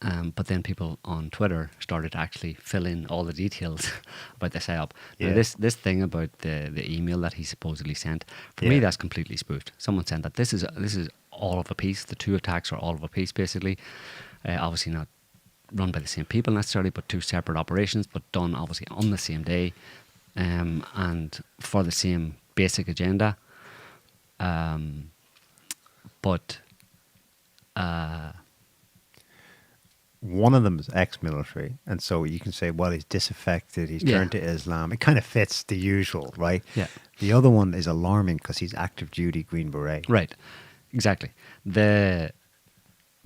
But then people on Twitter started to actually fill in all the details about the psy-op. Now this thing about the email that he supposedly sent, for me that's completely spoofed. Someone sent that this is all of a piece. The two attacks are all of a piece, basically. Obviously not run by the same people necessarily, but two separate operations, but done obviously on the same day, and for the same basic agenda. But one of them is ex-military, and so you can say, well, he's disaffected, he's turned to Islam. It kind of fits the usual, right? Yeah. The other one is alarming because he's active duty Green Beret. Right, exactly. The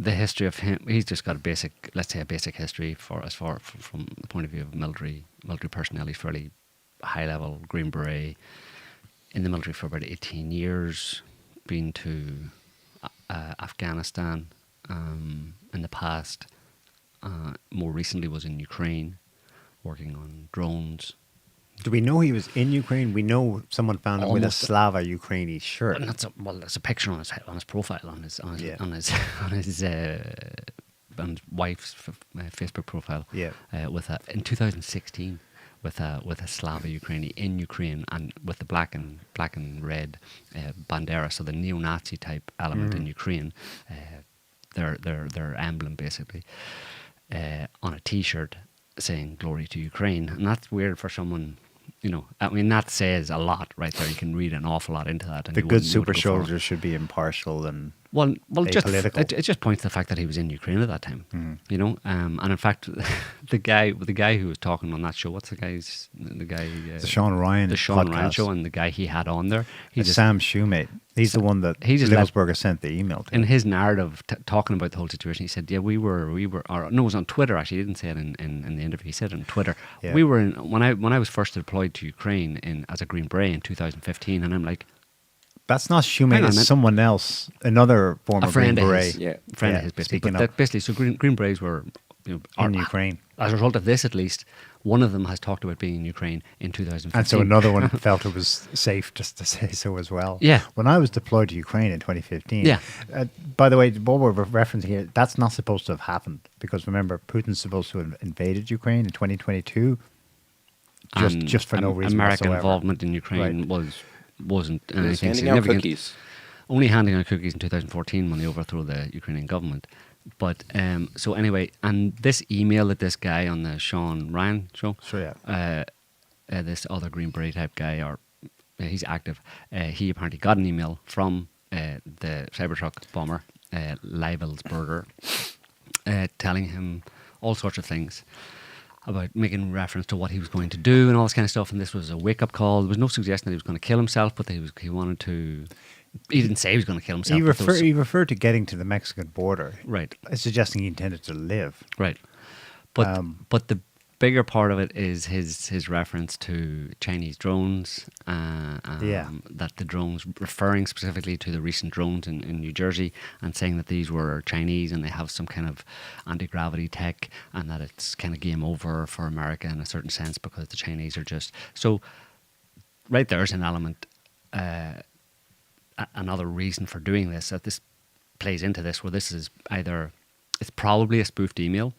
history of him, he's just got a basic, let's say a basic history from the point of view of military personnel. He's fairly high level Green Beret, in the military for about 18 years, been to Afghanistan in the past. More recently was in Ukraine, working on drones. Do we know he was in Ukraine? We know someone found him with a Almost. Slava Ukraini shirt. And that's a picture on his profile on his wife's Facebook profile. Yeah. In 2016 with a Slava Ukraini in Ukraine, and with the black and red bandera, so the neo-Nazi type element in Ukraine, their emblem basically, on a T-shirt saying "Glory to Ukraine," and that's weird for someone. You know, I mean, that says a lot right there. You can read an awful lot into that. And The you good wouldn't- you super wouldn't go for it. soldiers should be impartial and Well, just apolitical. it just points to the fact that he was in Ukraine at that time. You know, and in fact, the guy who was talking on that show, what's the guy? the Sean Ryan the Sean Ryan podcast. show, and the guy he had on there, he just Sam Shoemate. He's the one that he just let- Livelsberger sent the email to. in his narrative talking about the whole situation, he said, "Yeah, we were, or no, it was on Twitter actually. He didn't say it in the interview. He said it on Twitter. Yeah. We were in when I was first deployed to Ukraine as a Green Beret in 2015, and I'm like, That's not Hang Shoemate, on a it's minute. someone else, another former a friend Green of Beret. his, friend of his, basically. speaking But up that basically, so Green Berets were, you know, in are- Ukraine. As a result of this, at least, one of them has talked about being in Ukraine in 2015. And so another one felt it was safe just to say so as well. Yeah. When I was deployed to Ukraine in 2015, Yeah. By the way, what we're referencing here, that's not supposed to have happened, because remember, Putin's supposed to have invaded Ukraine in 2022 And just for no reason American whatsoever. involvement in Ukraine Right. wasn't He was anything handing out significant. cookies. Only handing out cookies in 2014 when they overthrew the Ukrainian government. But so anyway, and this email that this guy on the Sean Ryan show, Sure, yeah. this other Green Beret type guy, or he's active, he apparently got an email from the Cybertruck bomber, Livelsberger, telling him all sorts of things about making reference to what he was going to do and all this kind of stuff. And this was a wake-up call. There was no suggestion that he was going to kill himself, but he wanted to. He didn't say he was going to kill himself. but there was- He referred to getting to the Mexican border, right, suggesting he intended to live. right. But the bigger part of it is his reference to Chinese drones. That the drones, referring specifically to the recent drones in New Jersey, and saying that these were Chinese and they have some kind of anti-gravity tech, and that it's kind of game over for America in a certain sense because the Chinese are just so. Right, there's an element. Another reason for doing this, that this plays into this, where this is either, it's probably a spoofed email.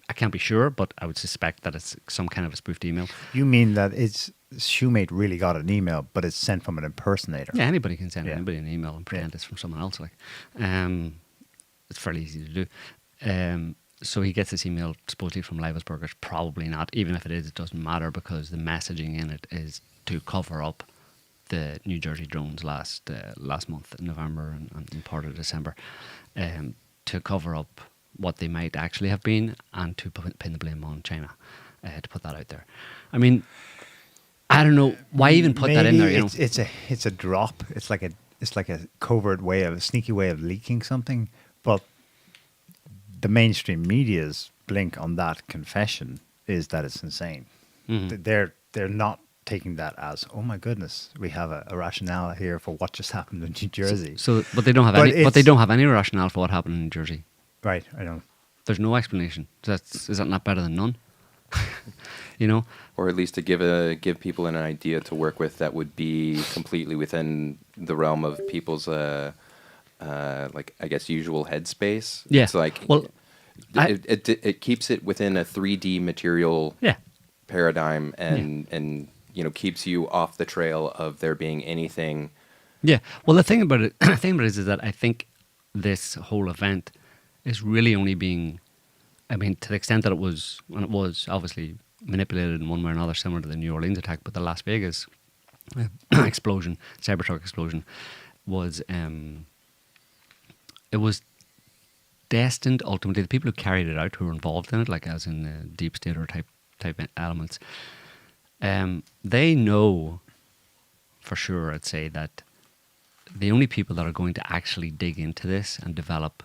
I can't be sure, but I would suspect that it's some kind of a spoofed email. You mean that it's Shoemate really got an email, but it's sent from an impersonator? Yeah, anybody can send Yeah. anybody an email and pretend it's from someone else. Like, it's fairly easy to do. So he gets this email supposedly from Livelsberger. Probably not. Even if it is, it doesn't matter, because the messaging in it is to cover up the New Jersey drones last month in November and part of December, to cover up what they might actually have been, and to pin the blame on China, to put that out there. I mean, I don't know why even put that in there. You know, It's a drop. It's like a covert way a sneaky way of leaking something. But the mainstream media's blink on that confession is that it's insane. Mhm. They're not taking that as, oh my goodness, we have a rationale here for what just happened in New Jersey. So, but they don't have But any. But they it's- don't have any rationale for what happened in New Jersey. Right, I know. There's no explanation. Is that not better than none? You know. Or at least to give people an idea to work with that would be completely within the realm of people's like, I guess, usual headspace. Yeah. It's like, Well, it keeps it within a 3D material Yeah. paradigm, and you know, keeps you off the trail of there being anything. Yeah. Well, the thing about it, is that I think this whole event is really only being, I mean, to the extent that it was, and it was obviously manipulated in one way or another, similar to the New Orleans attack, but the Las Vegas explosion, Cybertruck explosion, was it was destined ultimately, the people who carried it out, who were involved in it, like as in the deep state or type elements, they know for sure, I'd say, that the only people that are going to actually dig into this and develop,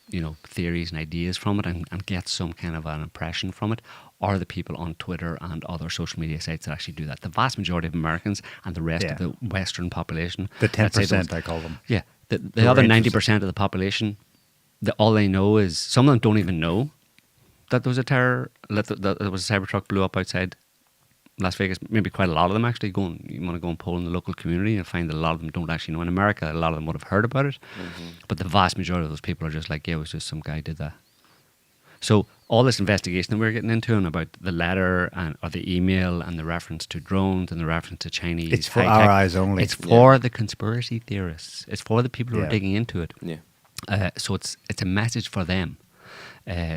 you know, theories and ideas from it, and get some kind of an impression from it, are the people on Twitter and other social media sites that actually do that. The vast majority of Americans and the rest of the Western population, The I'd say 10%, those- I call them. yeah, the Who are other interested. 90% of the population, all they know is, some of them don't even know that there was a that there was a Cybertruck blew up outside Las Vegas. Maybe quite a lot of them actually you want to go and poll in the local community and find that a lot of them don't actually know. In America, a lot of them would have heard about it, but the vast majority of those people are just like, yeah, it was just some guy did that. So all this investigation that we're getting into, and about the letter or the email and the reference to drones and the reference to Chinese, It's for high-tech, our eyes only. It's for the conspiracy theorists. It's for the people who are Yeah. digging into it. Yeah. So it's a message for them.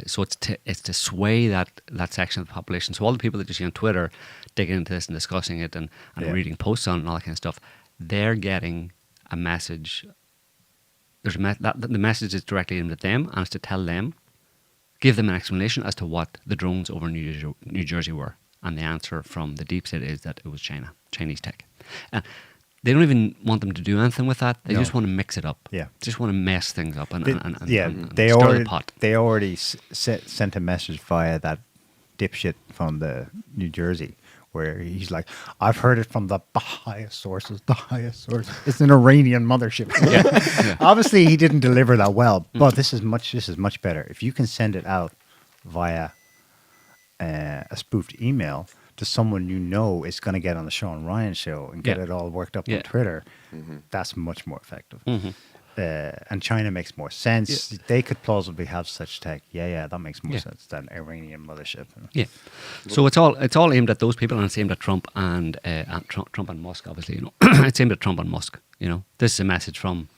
So it's to sway that section of the population. So all the people that you see on Twitter digging into this and discussing it and reading posts on it and all that kind of stuff, they're getting a message. There's the message is directly aimed at them, and it's to tell them, give them an explanation as to what the drones over New Jersey were. And the answer from the deep state is that it was Chinese tech. And they don't even want them to do anything with that. They No. just want to mix it up. Yeah. Just want to mess things up and They stir the already pot. they already sent a message via that dipshit from the New Jersey, where he's like, I've heard it from the highest sources. The highest source. It's an Iranian mothership. Obviously, he didn't deliver that well, but this is much better. If you can send it out via a spoofed email to someone you know is going to get on the Sean Ryan show and get Yeah. it all worked up Yeah. on Twitter, that's much more effective. And China makes more sense. They could plausibly have such tech. Yeah, that makes more Yeah. sense than Iranian mothership. Yeah. So it's all aimed at those people, and it's aimed at Trump and Trump and Musk. Obviously, you know, it's aimed at Trump and Musk. You know, this is a message from.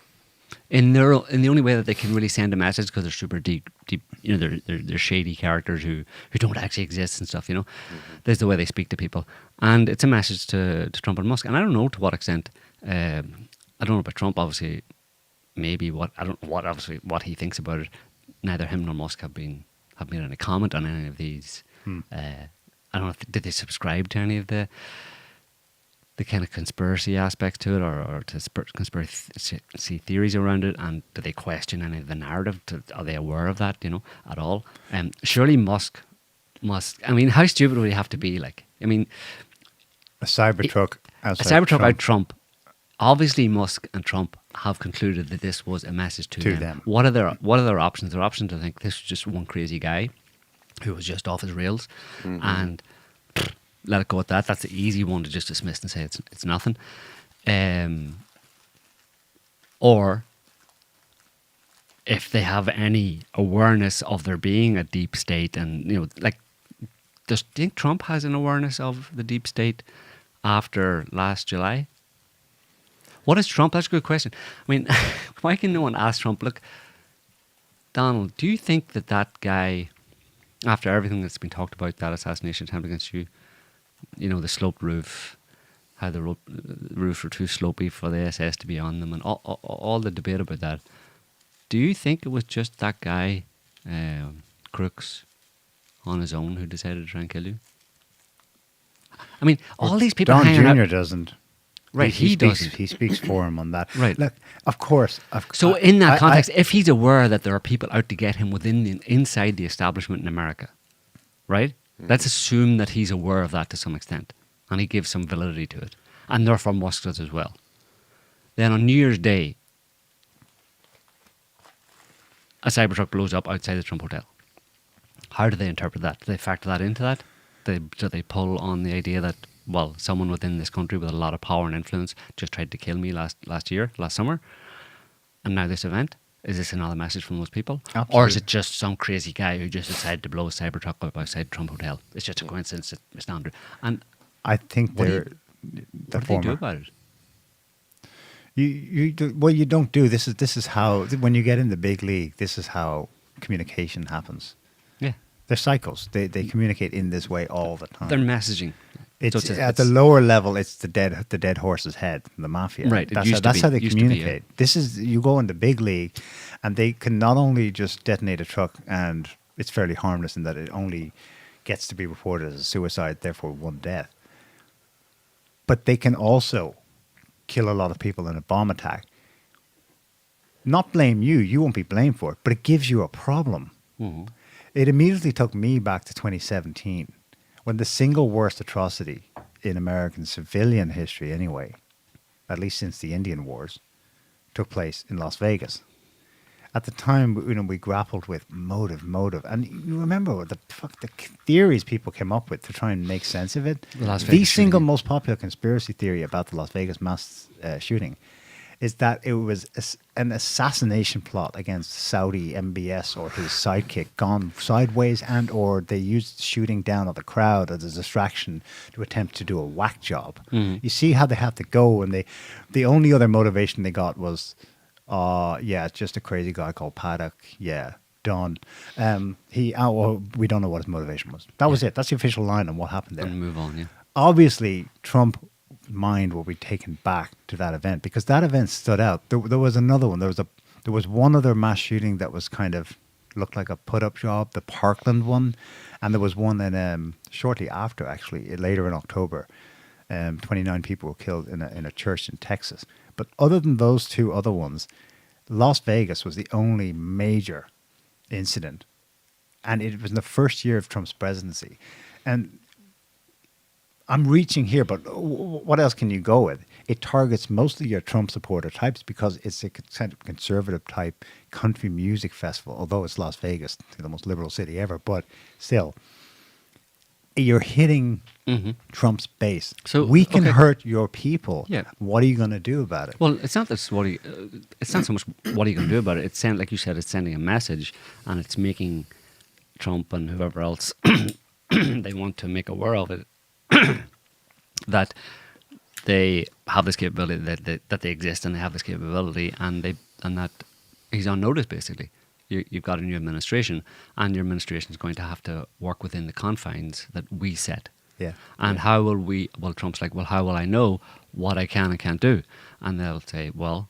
In the only way that they can really send a message, because they're super deep. You know, they're shady characters who don't actually exist and stuff. You know, this is the way they speak to people, and it's a message to Trump and Musk. And I don't know to what extent. I don't know about Trump. Obviously, maybe obviously what he thinks about it. Neither him nor Musk have made any comment on any of these. I don't know. Did they subscribe to any of the kind of conspiracy aspects to it, or to conspiracy theories around it, and do they question any of the narrative? Are they aware of that, you know, at all? Surely Musk, I mean, how stupid would he have to be? Like, I mean, A Cybertruck. a Cybertruck out Trump. Obviously, Musk and Trump have concluded that this was a message to them. What are their options? Their options, I think, this was just one crazy guy who was just off his rails, and let it go at that. That's the easy one to just dismiss and say it's nothing. Or if they have any awareness of there being a deep state, and you know, like, do you think Trump has an awareness of the deep state after last July? What is Trump? That's a good question. I mean, why can no one ask Trump, look, Donald, do you think that guy, after everything that's been talked about, that assassination attempt against you, you know, the sloped roof, how the roofs were too slopey for the SS to be on them, and all the debate about that, do you think it was just that guy, Crooks, on his own, who decided to try and kill you? I mean, all these people Don hanging Jr. out. doesn't. Right, he doesn't. He speaks for him on that. Right. Look, of course. So in that context, if he's aware that there are people out to get him inside the establishment in America, right? Let's assume that he's aware of that to some extent. and he gives some validity to it. And therefore Musk does as well. Then on New Year's Day, a Cybertruck blows up outside the Trump Hotel. How do they interpret that? Do they factor that into that? Do they pull on the idea that, well, someone within this country with a lot of power and influence just tried to kill me last summer, and now this event? Is this another message from those people? Absolutely. Or is it just some crazy guy who just decided to blow a Cybertruck up outside Trump Hotel? It's just a coincidence that it's not. And I think what do they're the what do they do former. about it? You do, well, you don't do this is how, when you get in the big league, this is how communication happens. Yeah. They're cycles. They communicate in this way all the time. They're messaging. It's So at the lower level. It's the dead horse's head, the mafia. Right, it That's used how, to that's be- how they used to be, yeah. communicate. This is, you go in the big league, and they can not only just detonate a truck, and it's fairly harmless in that it only gets to be reported as a suicide, therefore one death. But they can also kill a lot of people in a bomb attack. Not blame you. You won't be blamed for it, but it gives you a problem. Mhm. It immediately took me back to 2017, when the single worst atrocity in American civilian history anyway, at least since the Indian Wars, took place in Las Vegas. At the time, we grappled with motive, and you remember what the theories people came up with to try and make sense of it. The Las The Vegas single shooting. most popular conspiracy theory about the Las Vegas mass shooting is that it was an assassination plot against Saudi MBS or his sidekick gone sideways, and or they used shooting down at the crowd as a distraction to attempt to do a whack job. You see how they have to go, and the only other motivation they got was, yeah, it's just a crazy guy called Paddock. Yeah, done. We don't know what his motivation was. That was it. That's the official line on what happened there. And move on, yeah. Obviously, Trump's mind will be taken back to that event because that event stood out. There was another one. There was one other mass shooting that was kind of looked like a put-up job, the Parkland one, and there was one in shortly after, actually, later in October. 29 people were killed in a church in Texas. But other than those two other ones, Las Vegas was the only major incident, and it was in the first year of Trump's presidency. And I'm reaching here, but what else can you go with? It targets mostly your Trump supporter types because it's a kind of conservative type country music festival, although it's Las Vegas, the most liberal city ever. But still, you're hitting Trump's base. So, we can okay. hurt your people. Yeah. What are you going to do about it? Well, it's not this it's not so much what are you going to do about it. It's like you said, it's sending a message, and it's making Trump and whoever else they want to make aware of it that they have this capability, that they exist and they have this capability, and that he's on notice basically. You've got a new administration, and your administration is going to have to work within the confines that we set. Yeah. And how will we? Well, Trump's like, well, how will I know what I can and can't do? And they'll say, well,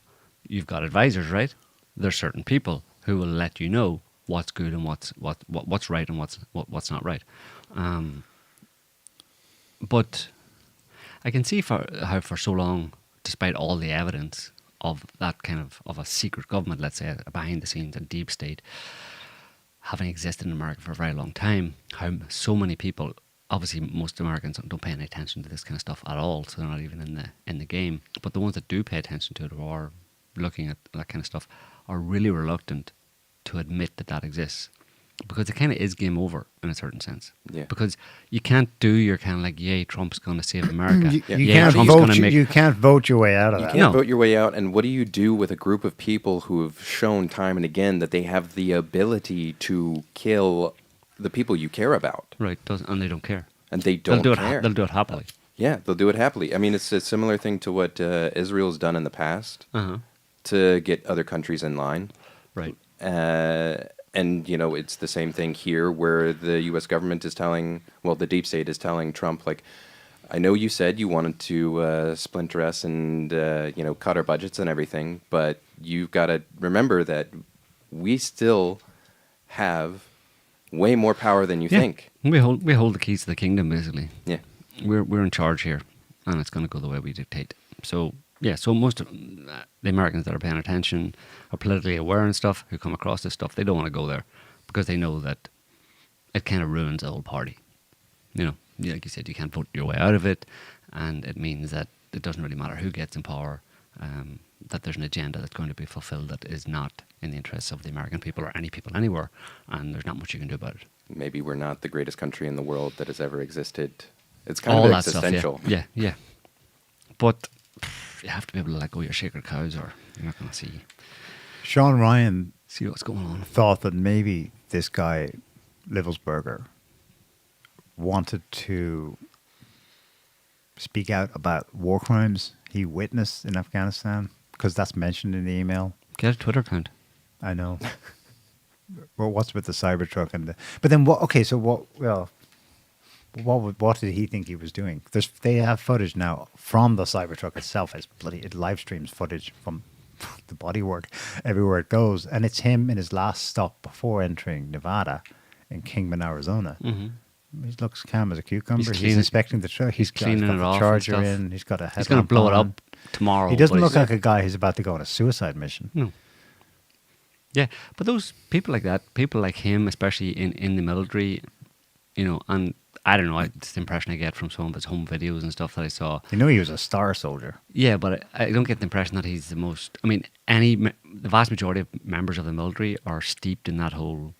you've got advisors, right? There's certain people who will let you know what's good and what's right and what's not right. But I can see how for so long, despite all the evidence of that kind of a secret government, let's say, a behind the scenes, a deep state, having existed in America for a very long time, how so many people, obviously most Americans don't pay any attention to this kind of stuff at all, so they're not even in the game. But the ones that do pay attention to it or are looking at that kind of stuff are really reluctant to admit that exists. Because it kind of is game over in a certain sense. Yeah. Because you can't do your kind of like, yay, Trump's going to save America. You Yay, can't Trump's vote. gonna make... You can't vote your way out of You that. can't No. vote your way out, and what do you do with a group of people who have shown time and again that they have the ability to kill the people you care about, Right, and they don't care. and they don't They'll do care? it. They'll do it happily. Yeah, they'll do it happily. I mean, it's a similar thing to what Israel's done in the past Uh-huh. to get other countries in line. Right. And, it's the same thing here where the U.S. government is telling, well, the deep state is telling Trump, like, I know you said you wanted to splinter us and, cut our budgets and everything, but you've got to remember that we still have way more power than you think. We hold the keys to the kingdom, basically. Yeah. We're in charge here, and it's going to go the way we dictate. So, yeah, so most of the Americans that are paying attention, are politically aware and stuff, who come across this stuff, they don't want to go there because they know that it kind of ruins the whole party. like you said, you can't vote your way out of it, and it means that it doesn't really matter who gets in power. That there's an agenda that's going to be fulfilled that is not in the interests of the American people or any people anywhere, and there's not much you can do about it. Maybe we're not the greatest country in the world that has ever existed. It's kind All of that existential. stuff, yeah. But you have to be able to let go of your sacred cows, or you're not going to Sean Ryan see what's going on. thought that maybe this guy, Livelsberger, wanted to speak out about war crimes he witnessed in Afghanistan, because that's mentioned in the email. Get a Twitter account. I know. Well, what's with the Cybertruck and the? But then what? Okay, so what? Well, what did he think he was doing? They have footage now from the Cybertruck itself. It live streams footage from the bodywork everywhere it goes, and it's him in his last stop before entering Nevada, in Kingman, Arizona. Mm-hmm. He looks calm as a cucumber. He's cleaning- inspecting the truck. he's got cleaning it the off and charger stuff. in. He's got a headlamp He's going to blow it on. up tomorrow. He doesn't but look he's- like a guy who's about to go on a suicide mission. No. Yeah, but those people like that, people like him, especially in the military, and I don't know, it's the impression I get from some of his home videos and stuff that I saw. You know, he was a star soldier. Yeah, but I don't get the impression that he's the most. I mean, the vast majority of members of the military are steeped in that whole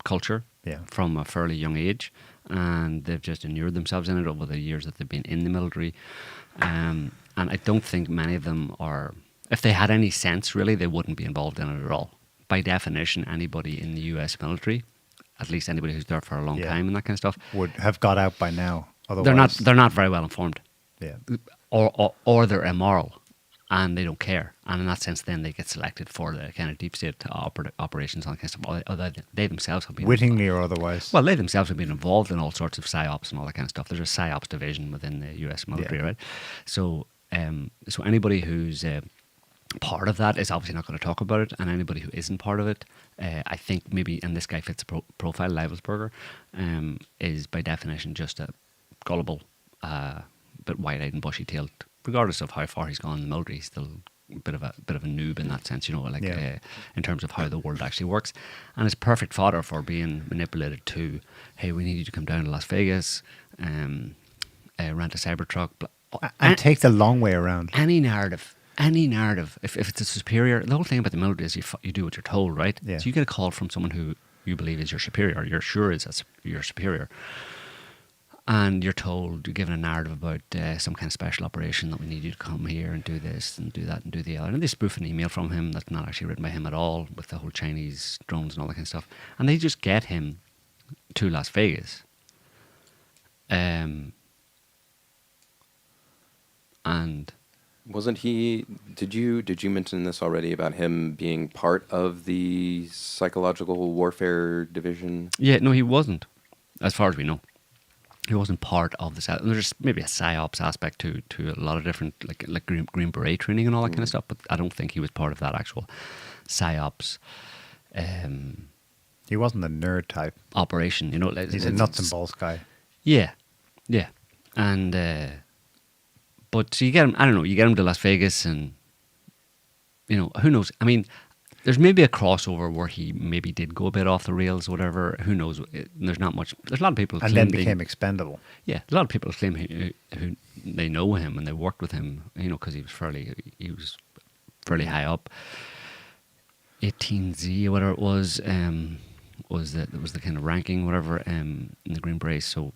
culture from a fairly young age, and they've just inured themselves in it over the years that they've been in the military. And I don't think many of them are. If they had any sense, really, they wouldn't be involved in it at all. By definition, anybody in the U.S. military, at least anybody who's there for a long time and that kind of stuff, would have got out by now. Otherwise, they're not very well informed. Yeah. Or they're immoral and they don't care. And in that sense, then they get selected for the kind of deep state operations and that kind of stuff. Although they themselves have been wittingly or otherwise. Well, they themselves have been involved in all sorts of psy-ops and all that kind of stuff. There's a psy-ops division within the U.S. military, right? So, so anybody who's part of that is obviously not going to talk about it, and anybody who isn't part of it, I think maybe, and this guy fits the profile, Livelsberger, is by definition just a gullible, but wide-eyed and bushy-tailed. Regardless of how far he's gone in the military, he's still a bit of a noob in that sense, in terms of how the world actually works, and it's perfect fodder for being manipulated to, hey, we need you to come down to Las Vegas, rent a Cybertruck, and take the long way around. Any narrative. If it's a superior, the whole thing about the military is you do what you're told, right? Yeah. So you get a call from someone who you believe is your superior, you're sure is your superior, and you're told, you're given a narrative about some kind of special operation that we need you to come here and do this and do that and do the other. And they spoof an email from him that's not actually written by him at all, with the whole Chinese drones and all that kind of stuff. And they just get him to Las Vegas. And wasn't he? Did you mention this already about him being part of the psychological warfare division? Yeah, no, he wasn't, as far as we know. He wasn't part of the. There's maybe a psy-ops aspect to a lot of different like Green Beret training and all that kind of stuff, but I don't think he was part of that actual psy-ops. He wasn't a nerd type operation, He's a nuts and bolts guy. Yeah, and but so you get him. I don't know. You get him to Las Vegas, and who knows? I mean, there's maybe a crossover where he maybe did go a bit off the rails, whatever. Who knows? There's not much. There's a lot of people And then became expendable. Yeah, a lot of people claim who they know him and they worked with him, because he was fairly high up. 18Z or whatever it was the kind of ranking, whatever, in the Green Beret. So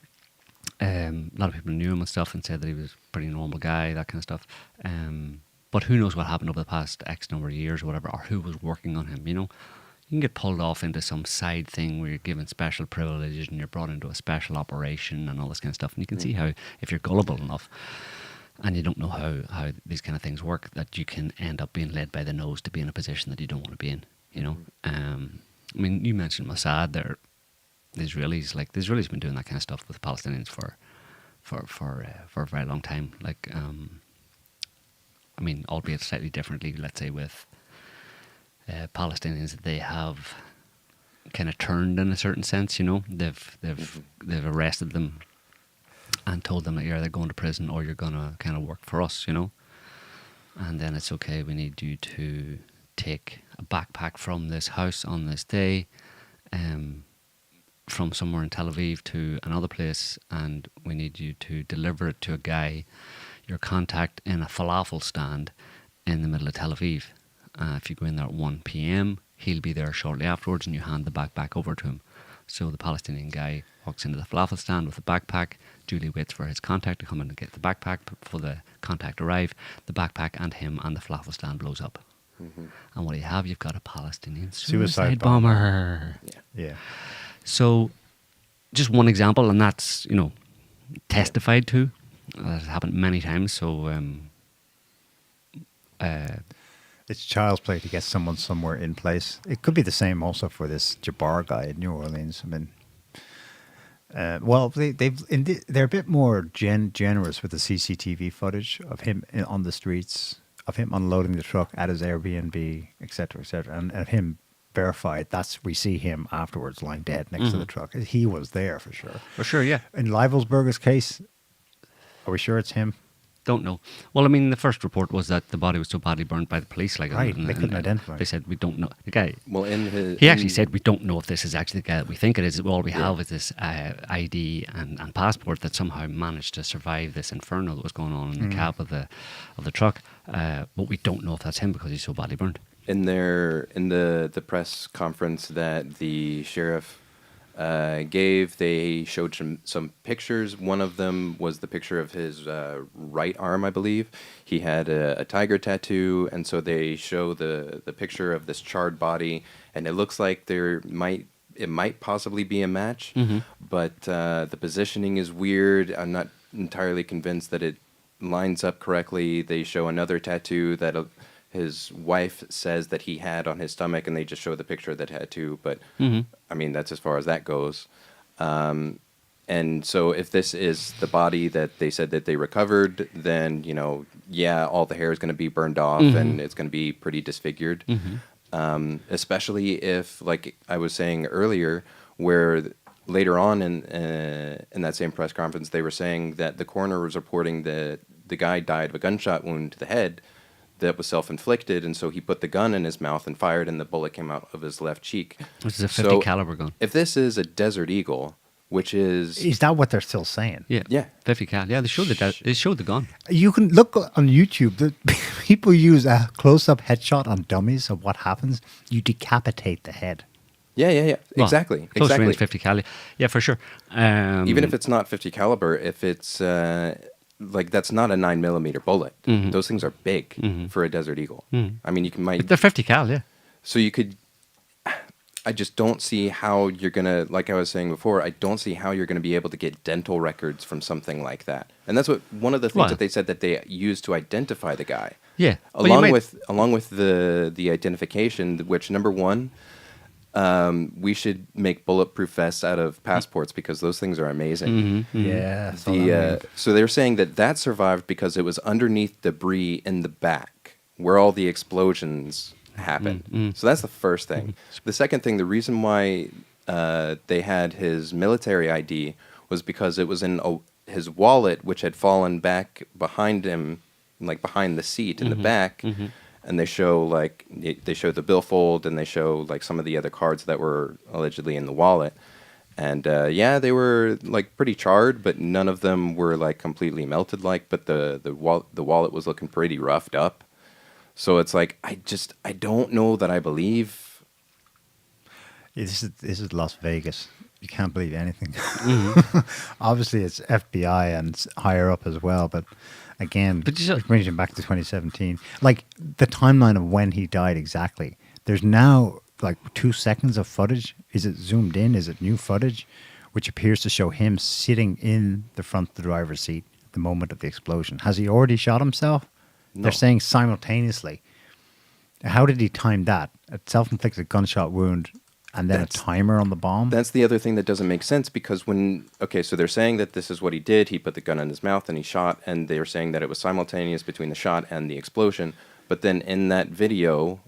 a lot of people knew him and stuff and said that he was a pretty normal guy, that kind of stuff. But who knows what happened over the past X number of years or whatever, or who was working on him, You can get pulled off into some side thing where you're given special privileges and you're brought into a special operation and all this kind of stuff. And you can see how, if you're gullible enough and you don't know how these kind of things work, that you can end up being led by the nose to be in a position that you don't want to be in, I mean, you mentioned Mossad there. The Israelis been doing that kind of stuff with Palestinians for a very long time. I mean, albeit slightly differently, let's say with Palestinians, they have kind of turned in a certain sense. They've arrested them and told them that you're either going to prison or you're gonna kind of work for us. And then it's okay. We need you to take a backpack from this house on this day. from somewhere in Tel Aviv to another place, and we need you to deliver it to a guy, your contact in a falafel stand in the middle of Tel Aviv. If you go in there at 1 p.m, he'll be there shortly afterwards, and you hand the backpack over to him. So the Palestinian guy walks into the falafel stand with the backpack. Julie waits for his contact to come in and get the backpack. Before the contact arrive, the backpack and him and the falafel stand blows up. Mm-hmm. And what do you have? You've got a Palestinian Suicide suicide bomber. Yeah. So, just one example, and that's, testified to. That has happened many times. So, It's child's play to get someone somewhere in place. It could be the same also for this Jabbar guy in New Orleans. I mean, they're a bit more generous with the CCTV footage of him on the streets, of him unloading the truck at his Airbnb, etc., and of him verified. We see him afterwards lying dead next to the truck. He was there for sure. for sure, yeah. In Leibelsberger's case, are we sure it's him? Don't know. Well, I mean, the first report was that the body was so badly burnt by the police, like, Right, they couldn't identify. They said we don't know the guy. Well, He actually said we don't know if this is actually the guy that we think it is. All we have is this ID and passport that somehow managed to survive this inferno that was going on in the cab of the truck. But we don't know if that's him because he's so badly burnt. in the press conference that the sheriff gave, they showed some pictures. One of them was the picture of his right arm, I believe. He had a tiger tattoo, and so they show the picture of this charred body, and it looks like it might possibly be a match, but the positioning is weird. I'm not entirely convinced that it lines up correctly. They show another tattoo that his wife says that he had on his stomach, and they just show the picture of the tattoo. But I mean, that's as far as that goes. And so if this is the body that they said that they recovered, then, all the hair is going to be burned off and it's going to be pretty disfigured. Especially if, like I was saying earlier, where later on in that same press conference, they were saying that the coroner was reporting that the guy died of a gunshot wound to the head that was self-inflicted, and so he put the gun in his mouth and fired, and the bullet came out of his left cheek. Which is a 50 caliber gun. If this is a Desert Eagle, which is that what they're still saying? Yeah. 50 cal. Yeah, they showed the gun. You can look on YouTube. People use a close-up headshot on dummies of what happens. You decapitate the head. Yeah. Well, Exactly. Close range 50 cal. Yeah, for sure. Even if it's not 50 caliber, if it's that's not a 9mm bullet. Those things are big for a Desert Eagle. I mean, But they're 50 cal, yeah. So you could. I just don't see how you're gonna, like I was saying before, I don't see how you're gonna be able to get dental records from something like that. And that's one of the things that they said that they used to identify the guy. Yeah. Along with the identification, which number one, we should make bulletproof vests out of passports because those things are amazing. Yeah. So they're saying that survived because it was underneath debris in the back where all the explosions happened. So that's the first thing. The second thing, the reason why they had his military ID was because it was in his wallet, which had fallen back behind him, like behind the seat in the back. And they show the billfold, and they show like some of the other cards that were allegedly in the wallet. And they were like pretty charred, but none of them were like completely melted. But the wallet was looking pretty roughed up. So it's like I don't know that I believe. Yeah, this is Las Vegas. You can't believe anything. Obviously, it's FBI and it's higher up as well, but. Again, it brings him back to 2017. Like, the timeline of when he died exactly. There's now, 2 seconds of footage. Is it zoomed in? Is it new footage? Which appears to show him sitting in the front of the driver's seat at the moment of the explosion. Has he already shot himself? No. They're saying simultaneously. How did he time that? A self-inflicted gunshot wound and then a timer on the bomb? That's the other thing that doesn't make sense because so they're saying that this is what he did. He put the gun in his mouth and he shot, and they're saying that it was simultaneous between the shot and the explosion. But then in that video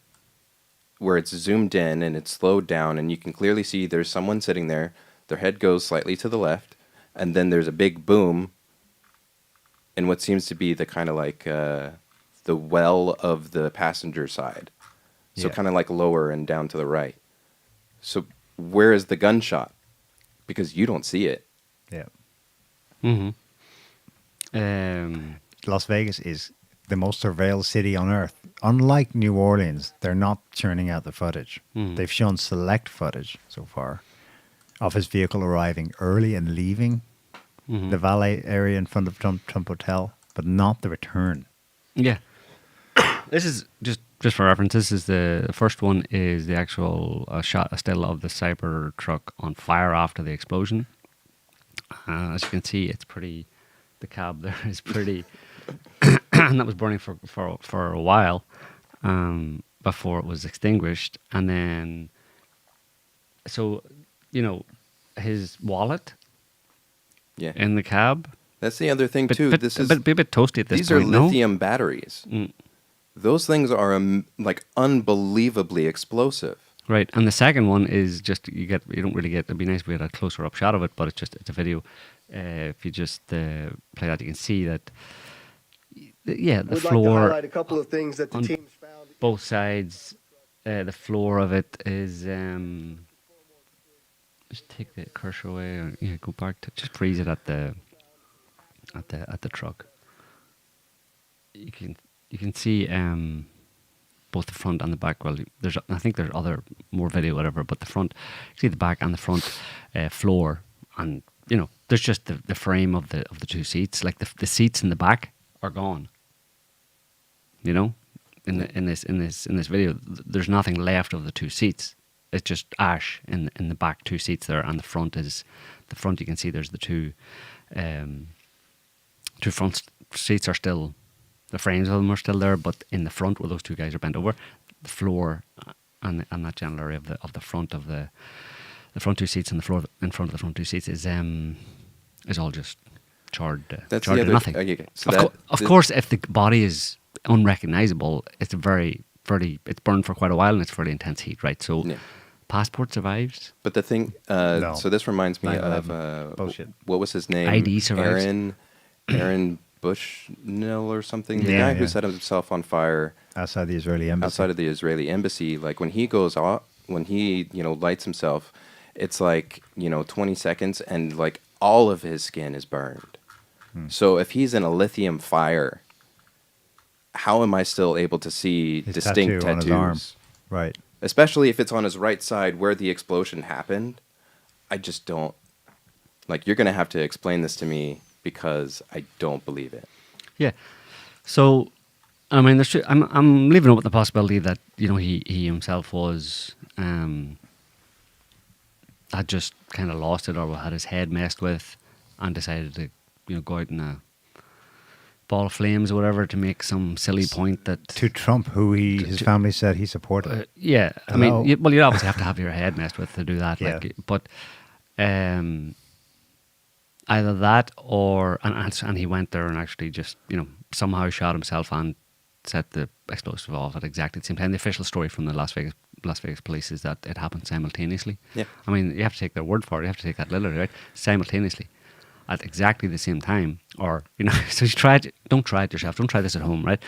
where it's zoomed in and it's slowed down and you can clearly see there's someone sitting there, their head goes slightly to the left, and then there's a big boom in what seems to be the kind of like the well of the passenger side. So kind of like lower and down to the right. So where is the gunshot? because you don't see it. Yeah. Mm-hmm. Las Vegas is the most surveilled city on earth. Unlike New Orleans, they're not churning out the footage. They've shown select footage so far of his vehicle arriving early and leaving the valet area in front of Trump Hotel, but not the return. Yeah. This is just for reference. This is the first one. Is the actual shot, a still of the Cybertruck on fire after the explosion. As you can see, it's pretty. The cab there is pretty, and that was burning for a while before it was extinguished. And then, so his wallet in the cab. That's the other thing too. This is a bit toasty at this these point. are lithium batteries. Those things are like unbelievably explosive. Right, and the second one is just you don't really get. It'd be nice if we had a closer up shot of it, but it's a video. If you just play that, you can see that. The We'd floor. like to highlight a couple of things that the teams found. Both sides, the floor of it is. Just take the cursor away, or go back to just freeze it at the truck. You can see both the front and the back. Well, I think there's more video, whatever, but the front, you see the back and the front floor, and there's just the frame of the two seats. Like the seats in the back are gone. In this video, there's nothing left of the two seats. It's just ash in the back two seats there, and the front. You can see there's the two front seats are still. The frames of them are still there, but in the front where those two guys are bent over, the floor and that general area of the front of the front two seats and the floor in front of the front two seats is all just charred. That's charred the to other. nothing. Okay. So Of course, if the body is unrecognizable, it's it's burned for quite a while and it's fairly intense heat, right? So, passport survives. But the thing, No. so this reminds me of 9/11. Bullshit. What was his name? ID survives. Aaron Bushnell or something. The Yeah, guy yeah. who set himself on fire Outside the Israeli embassy. outside of the Israeli embassy. Like when he goes off, when he lights himself, it's like 20 seconds, and like all of his skin is burned. So if he's in a lithium fire, how am I still able to see His distinct tattoo on his arm. tattoos? Right. Especially if it's on his right side where the explosion happened. I just don't. Like, you're going to have to explain this to me because I don't believe it. Yeah. So, I mean, I'm leaving open the possibility that he himself was had just kind of lost it or had his head messed with and decided to go out in a ball of flames or whatever to make some silly point that To Trump, who his family said he supported. yeah. I Hello? mean, you obviously have to have your head messed with to do that. Yeah. Like, but either that or and he went there and actually just somehow shot himself and set the explosive off at exactly the same time. The official story from the Las Vegas police is that it happened simultaneously. Yeah. I mean, you have to take their word for it. You have to take that literally, right? Simultaneously, at exactly the same time, or so you don't try it yourself. Don't try this at home, right?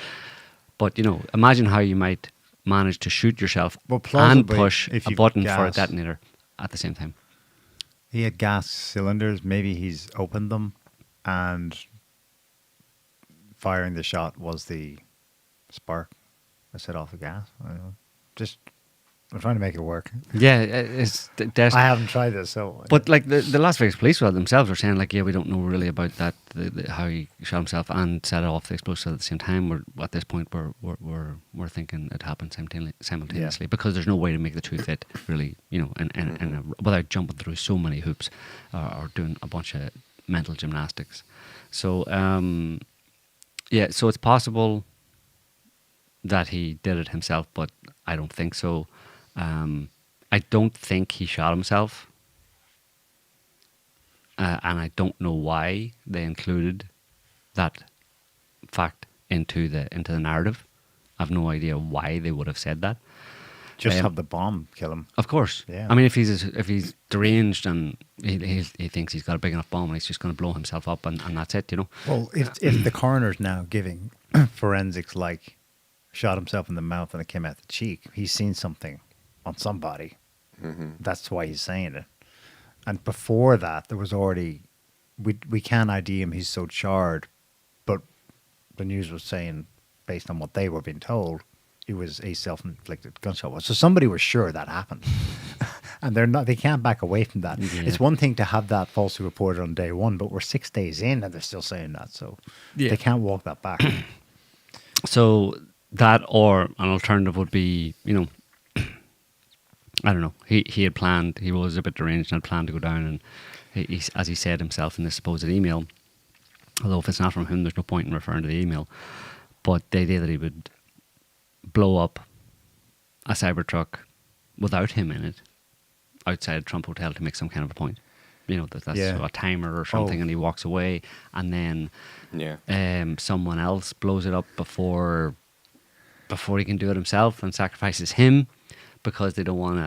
But imagine how you might manage to shoot yourself Well, and plausibly, push if a you've button for a gas. detonator at the same time. He had gas cylinders. Maybe he's opened them, and firing the shot was the spark that set off the gas. I don't know. I'm trying to make it work. Yeah, it's I haven't tried this, so. But like the Las Vegas police themselves are saying, like, yeah, we don't know really about that, how he shot himself and set off the explosive at the same time. We're at this point we're thinking it happened simultaneously because there's no way to make the two fit really, without jumping through so many hoops or doing a bunch of mental gymnastics. So so it's possible that he did it himself, but I don't think so. I don't think he shot himself, and I don't know why they included that fact into the narrative. I've no idea why they would have said that. Just have the bomb kill him. Of course, Yeah. I mean, if he's deranged and he thinks he's got a big enough bomb and he's just going to blow himself up and that's it, Well, if the coroner's now giving forensics like shot himself in the mouth and it came out the cheek, he's seen something on somebody. That's why he's saying it. And before that, there was already, we can't ID him, he's so charred. But the news was saying, based on what they were being told, it was a self-inflicted gunshot wound. So somebody was sure that happened. And they can't back away from that. Yeah. It's one thing to have that falsely reported on day one, but we're 6 days in and they're still saying that. So they can't walk that back. So that, or an alternative would be, you know, I don't know. He had planned. He was a bit deranged and had planned to go down, and he, as he said himself in this supposed email, although if it's not from him, there's no point in referring to the email. But the idea that he would blow up a Cybertruck without him in it outside Trump Hotel to make some kind of a point. You know, that's a timer or something, and he walks away, and then someone else blows it up before he can do it himself and sacrifices him because they don't want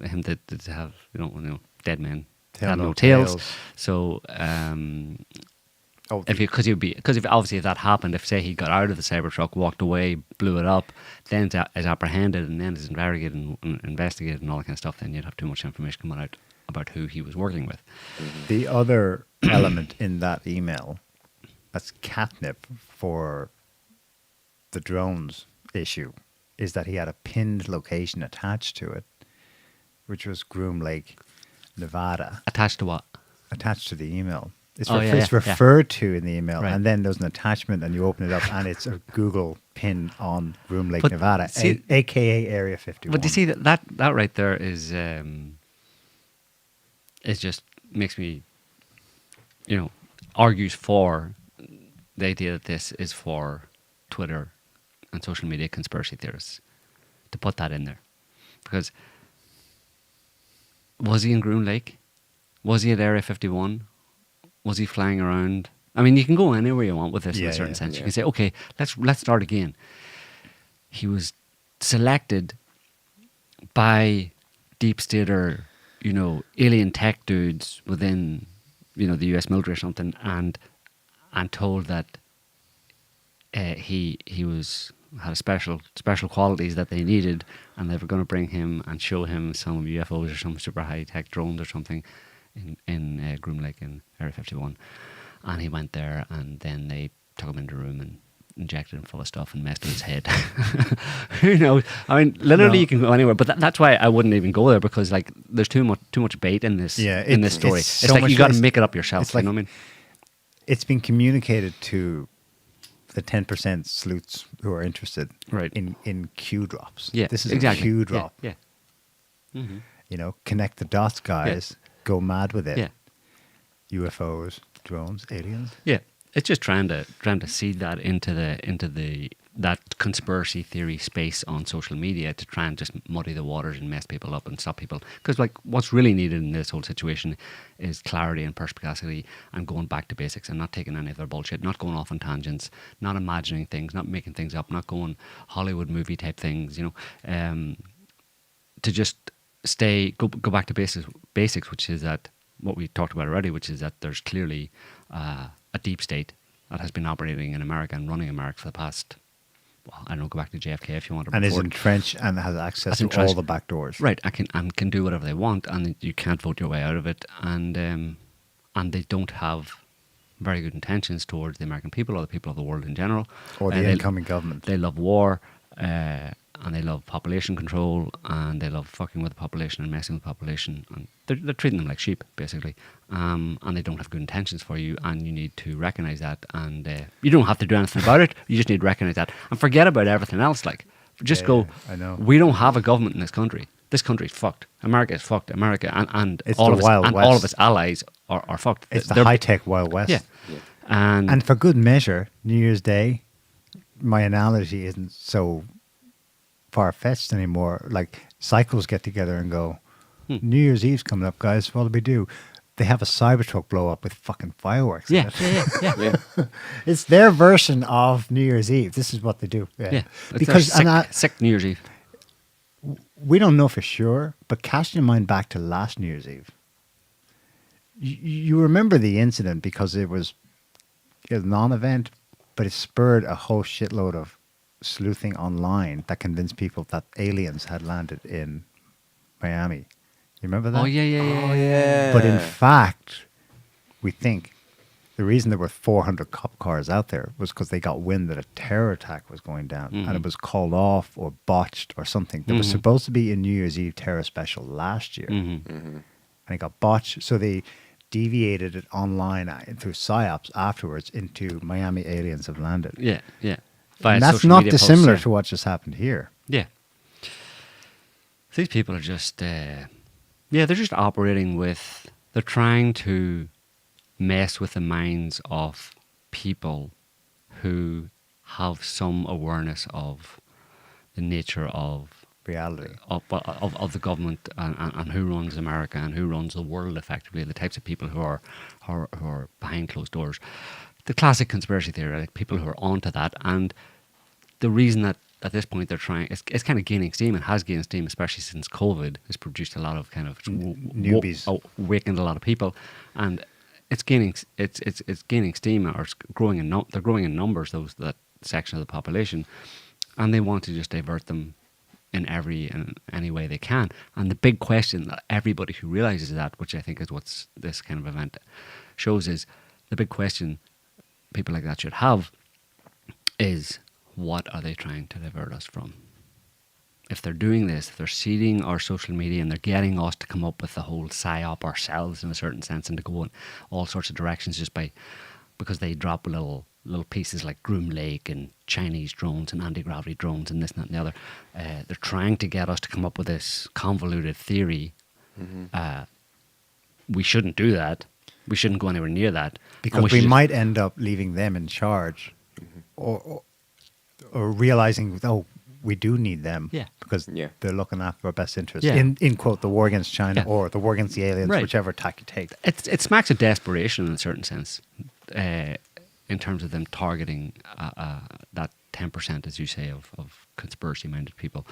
him to have, you know, dead men have no tails. So because if obviously if that happened, if say he got out of the Cybertruck, walked away, blew it up, then is apprehended and then is interrogated and investigated and all that kind of stuff, then you'd have too much information coming out about who he was working with. The other element in that email that's catnip for the drones issue is that he had a pinned location attached to it, which was Groom Lake, Nevada. Attached to what? Attached to the email. It's, it's referred to in the email, right. And then there's an attachment, and you open it up, and it's a Google pin on Groom Lake, But Nevada, see, aka Area 51. But you see that right there is it just makes me, you know, argues for the idea that this is for Twitter and social media conspiracy theorists to put that in there, because was he in Groom Lake? Was he at Area 51? Was he flying around? I mean, you can go anywhere you want with this in a certain sense. You can say, okay, let's start again. He was selected by deep state or, you know, alien tech dudes within, you know, the US military or something, and told that he had special qualities that they needed, and they were going to bring him and show him some UFOs or some super high tech drones or something in Groom Lake in Area 51, and he went there, and then they took him into a room and injected him full of stuff and messed with his head. Who knows? I mean, literally, you can go anywhere, but that's why I wouldn't even go there, because like there's too much bait in this this story. It's like you got to make it up yourself. It's like, you know what I mean? It's been communicated to the 10% sleuths who are interested, right, in Q drops. Yeah, this is exactly. a Q drop. Yeah. Mm-hmm. You know, connect the dots, guys. Go mad with it. Yeah. UFOs, drones, aliens. Yeah, it's just trying to seed that into that conspiracy theory space on social media to try and just muddy the waters and mess people up and stop people. Because like what's really needed in this whole situation is clarity and perspicacity and going back to basics and not taking any of their bullshit, not going off on tangents, not imagining things, not making things up, not going Hollywood movie type things. You know, to just go back to basics, which is that what we talked about already, which is that there's clearly a deep state that has been operating in America and running America for the past, well, I don't know, go back to JFK if you want to. And is entrenched and has access to all the back doors. Right, can do whatever they want, and you can't vote your way out of it, and they don't have very good intentions towards the American people or the people of the world in general. Or the incoming government. They love war, and they love population control, and they love fucking with the population and messing with the population, and they're treating them like sheep, basically. And they don't have good intentions for you, and you need to recognise that. And you don't have to do anything about it. You just need to recognise that and forget about everything else. Like, just go. I know. We don't have a government in this country. This country's fucked. America is fucked. America and it's all the of Wild its, West. all of its allies are fucked. It's the high-tech Wild West. Yeah. And for good measure, New Year's Day, my analogy isn't so far-fetched anymore. Like, cycles get together and go, New Year's Eve's coming up, guys. What do we do? They have a Cybertruck blow up with fucking fireworks. Yeah. It's their version of New Year's Eve. This is what they do. Yeah. Because sick New Year's Eve. We don't know for sure, but cast your mind back to last New Year's Eve. You remember the incident because it was a non-event, but it spurred a whole shitload of sleuthing online that convinced people that aliens had landed in Miami. You remember that? Oh yeah. Oh yeah. But in fact, we think the reason there were 400 cop cars out there was because they got wind that a terror attack was going down, and it was called off or botched or something. There was supposed to be a New Year's Eve terror special last year, and it got botched. So they deviated it online through psy-ops afterwards into Miami aliens have landed. Yeah. Via And that's social not media posts, dissimilar yeah. to what just happened here. Yeah. These people are just, they're just operating with, they're trying to mess with the minds of people who have some awareness of the nature of Reality. of the government and who runs America and who runs the world effectively, the types of people who are behind closed doors. The classic conspiracy theory, like people who are onto that, and the reason that at this point they're trying, it's kind of gaining steam and has gained steam, especially since COVID has produced a lot of kind of Newbies. awakened a lot of people, and it's gaining steam, or it's growing they're growing in numbers, that section of the population, and they want to just divert them in any way they can. And the big question that everybody who realizes that, which I think is what this kind of event shows, is the big question people like that should have is, what are they trying to divert us from? If they're doing this, if they're seeding our social media and they're getting us to come up with the whole psy-op ourselves in a certain sense and to go in all sorts of directions just because they drop little pieces like Groom Lake and Chinese drones and anti-gravity drones and this and that and the other. They're trying to get us to come up with this convoluted theory. We shouldn't do that. We shouldn't go anywhere near that. Because we might end up leaving them in charge, or realizing, we do need them, because they're looking after our best interests. Yeah. In quote, the war against China or the war against the aliens, Right. whichever tack you take. It smacks of desperation in a certain sense, in terms of them targeting that 10%, as you say, of conspiracy-minded people,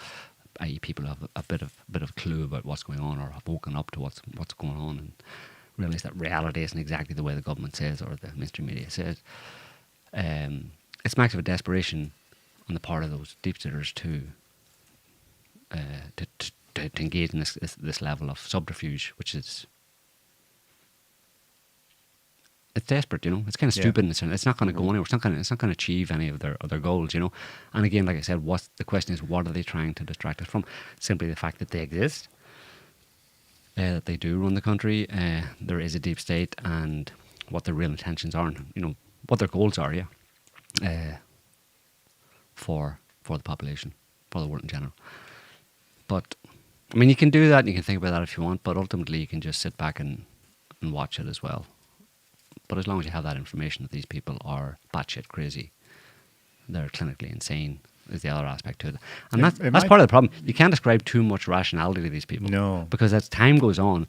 i.e., people who have a bit of clue about what's going on or have woken up to what's going on and realize that reality isn't exactly the way the government says or the mainstream media says. It smacks of a desperation on the part of those deep staters to engage in this level of subterfuge, which is, it's desperate, It's kind of stupid. It's not going to go anywhere. It's not going to achieve any of their goals, And again, like I said, the question is, what are they trying to distract us from? Simply the fact that they exist, that they do run the country. There is a deep state, and what their real intentions are, and what their goals are. For the population, for the world in general. But I mean, you can do that and you can think about that if you want, but ultimately you can just sit back and watch it as well. But as long as you have that information that these people are batshit crazy, they're clinically insane, is the other aspect to it. And that's part of the problem. You can't ascribe too much rationality to these people. No. Because as time goes on,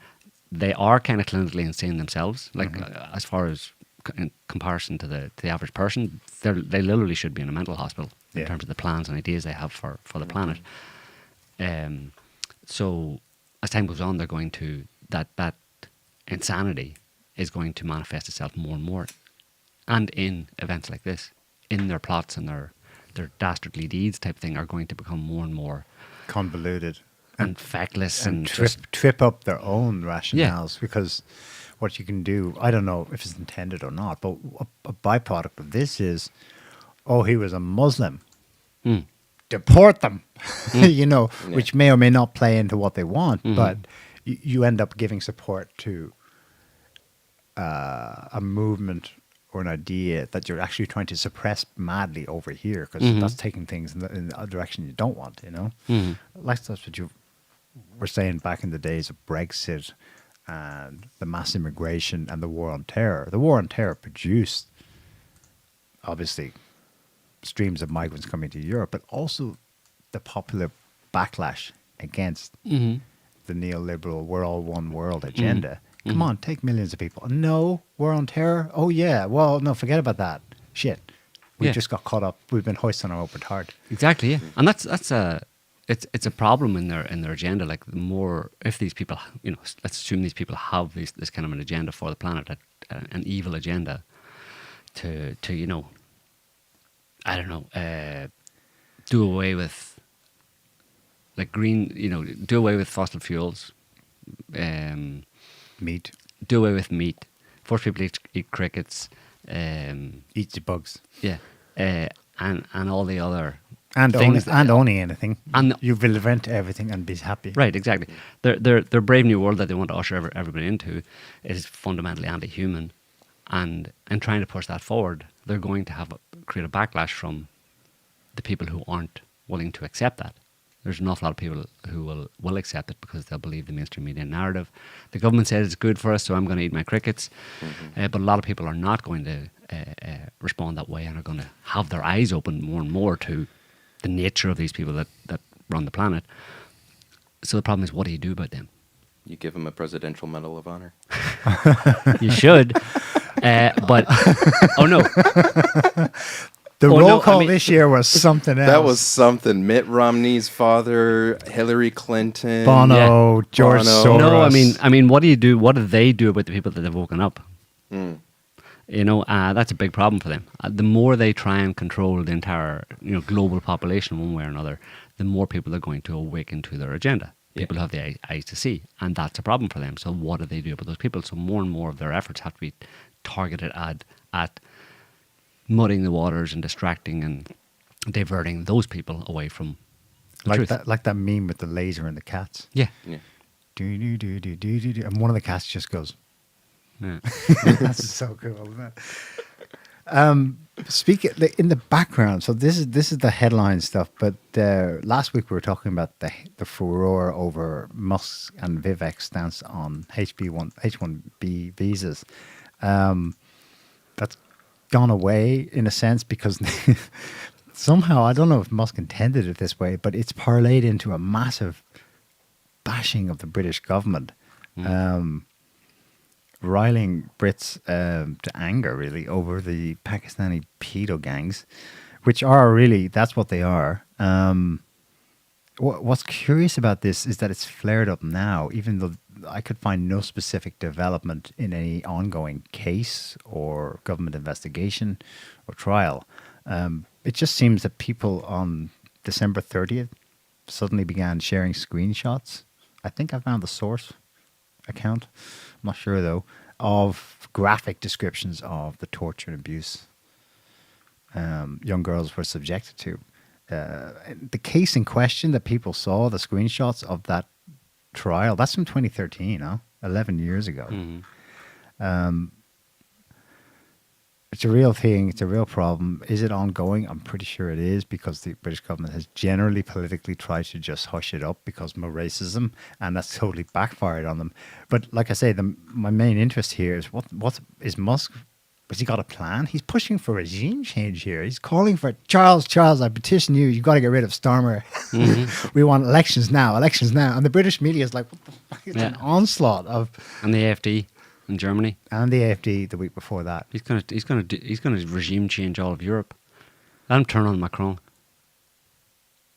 they are kind of clinically insane themselves. Like, as far as in comparison to the average person, they literally should be in a mental hospital in terms of the plans and ideas they have for the planet. So as time goes on, they're going to that insanity is going to manifest itself more and more, and in events like this, in their plots and their dastardly deeds type thing, are going to become more and more Convoluted. and feckless and trip up their own rationales, because what you can do, I don't know if it's intended or not, but a byproduct of this is, he was a Muslim. Deport them, which may or may not play into what they want, but you end up giving support to a movement or an idea that you're actually trying to suppress madly over here, because that's taking things in a direction you don't want, Like that's what you were saying back in the days of Brexit and the mass immigration and the war on terror. The war on terror produced, obviously, streams of migrants coming to Europe, but also the popular backlash against the neoliberal "we're all one world" agenda. Come on, take millions of people. No, we're on terror. Oh yeah, well no, forget about that. Shit, we just got caught up. We've been hoisted on our own petard. Exactly, yeah, and that's it's a problem in their agenda. Like, the more, if these people, let's assume these people have this kind of an agenda for the planet, an evil agenda, to I don't know, do away with, like, do away with fossil fuels, Meat. do away with meat, force people to eat crickets, Eat the bugs. yeah, and all the other And things only anything. And- You will rent everything and be happy. Right, exactly. Their brave new world that they want to usher everybody into is fundamentally anti-human, and in trying to push that forward, they're going to create a backlash from the people who aren't willing to accept that. There's an awful lot of people who will accept it because they'll believe the mainstream media narrative. The government says it's good for us, so I'm going to eat my crickets. But a lot of people are not going to respond that way and are going to have their eyes open more and more to the nature of these people that run the planet. So the problem is, what do you do about them? You give him a Presidential Medal of Honor. You should. But, oh no. The Oh, roll no, I call mean- this year was something else. That was something. Mitt Romney's father, Hillary Clinton. Bono, George Bono. Soros. No, I mean, what do you do? What do they do about the people that have woken up? Mm. You know, that's a big problem for them. The more they try and control the entire, global population one way or another, the more people are going to awaken to their agenda. People who have the eyes to see, and that's a problem for them. So what do they do about those people? So more and more of their efforts have to be targeted at muddying the waters and distracting and diverting those people away from the truth. like that meme with the laser and the cats. Yeah. Yeah. Do do do do do do do, and one of the cats just goes. Yeah. That's so cool, isn't it? Speaking in the background, so this is the headline stuff. But last week we were talking about the furor over Musk and Vivek's stance on H1B visas. That's gone away in a sense because somehow, I don't know if Musk intended it this way, but it's parlayed into a massive bashing of the British government. Riling Brits to anger, really, over the Pakistani pedo gangs, which are really, that's what they are. What's curious about this is that it's flared up now, even though I could find no specific development in any ongoing case or government investigation or trial. It just seems that people on December 30th suddenly began sharing screenshots. I think I found the source account, I'm not sure though, of graphic descriptions of the torture and abuse young girls were subjected to. The case in question that people saw, the screenshots of that trial, that's from 2013, 11 years ago. It's a real thing. It's a real problem. Is it ongoing? I'm pretty sure it is, because the British government has generally politically tried to just hush it up because more racism, and that's totally backfired on them. But like I say, my main interest here is what is Musk? Has he got a plan? He's pushing for regime change here. He's calling for Charles, I petition you. You've got to get rid of Starmer. We want elections now. And the British media is like, what the fuck? It's an onslaught of. And the AFD in Germany. And the AFD the week before that. He's gonna regime change all of Europe. Let him turn on Macron.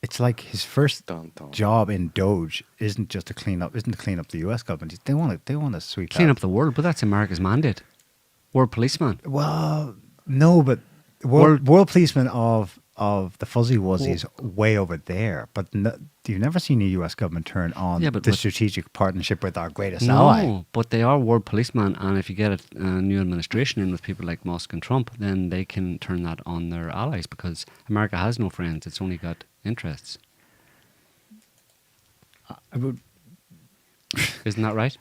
It's like his first Dun, dun. job in Doge isn't to clean up the US government. They want to sweep Clean out. up the world, but that's America's mandate. World policeman. Well, no, but world policeman of the fuzzy wuzzies way over there. But you've never seen the US government turn on the strategic partnership with our greatest ally. No, but they are world policemen, and if you get a new administration in with people like Musk and Trump, then they can turn that on their allies, because America has no friends. It's only got interests. Isn't that right?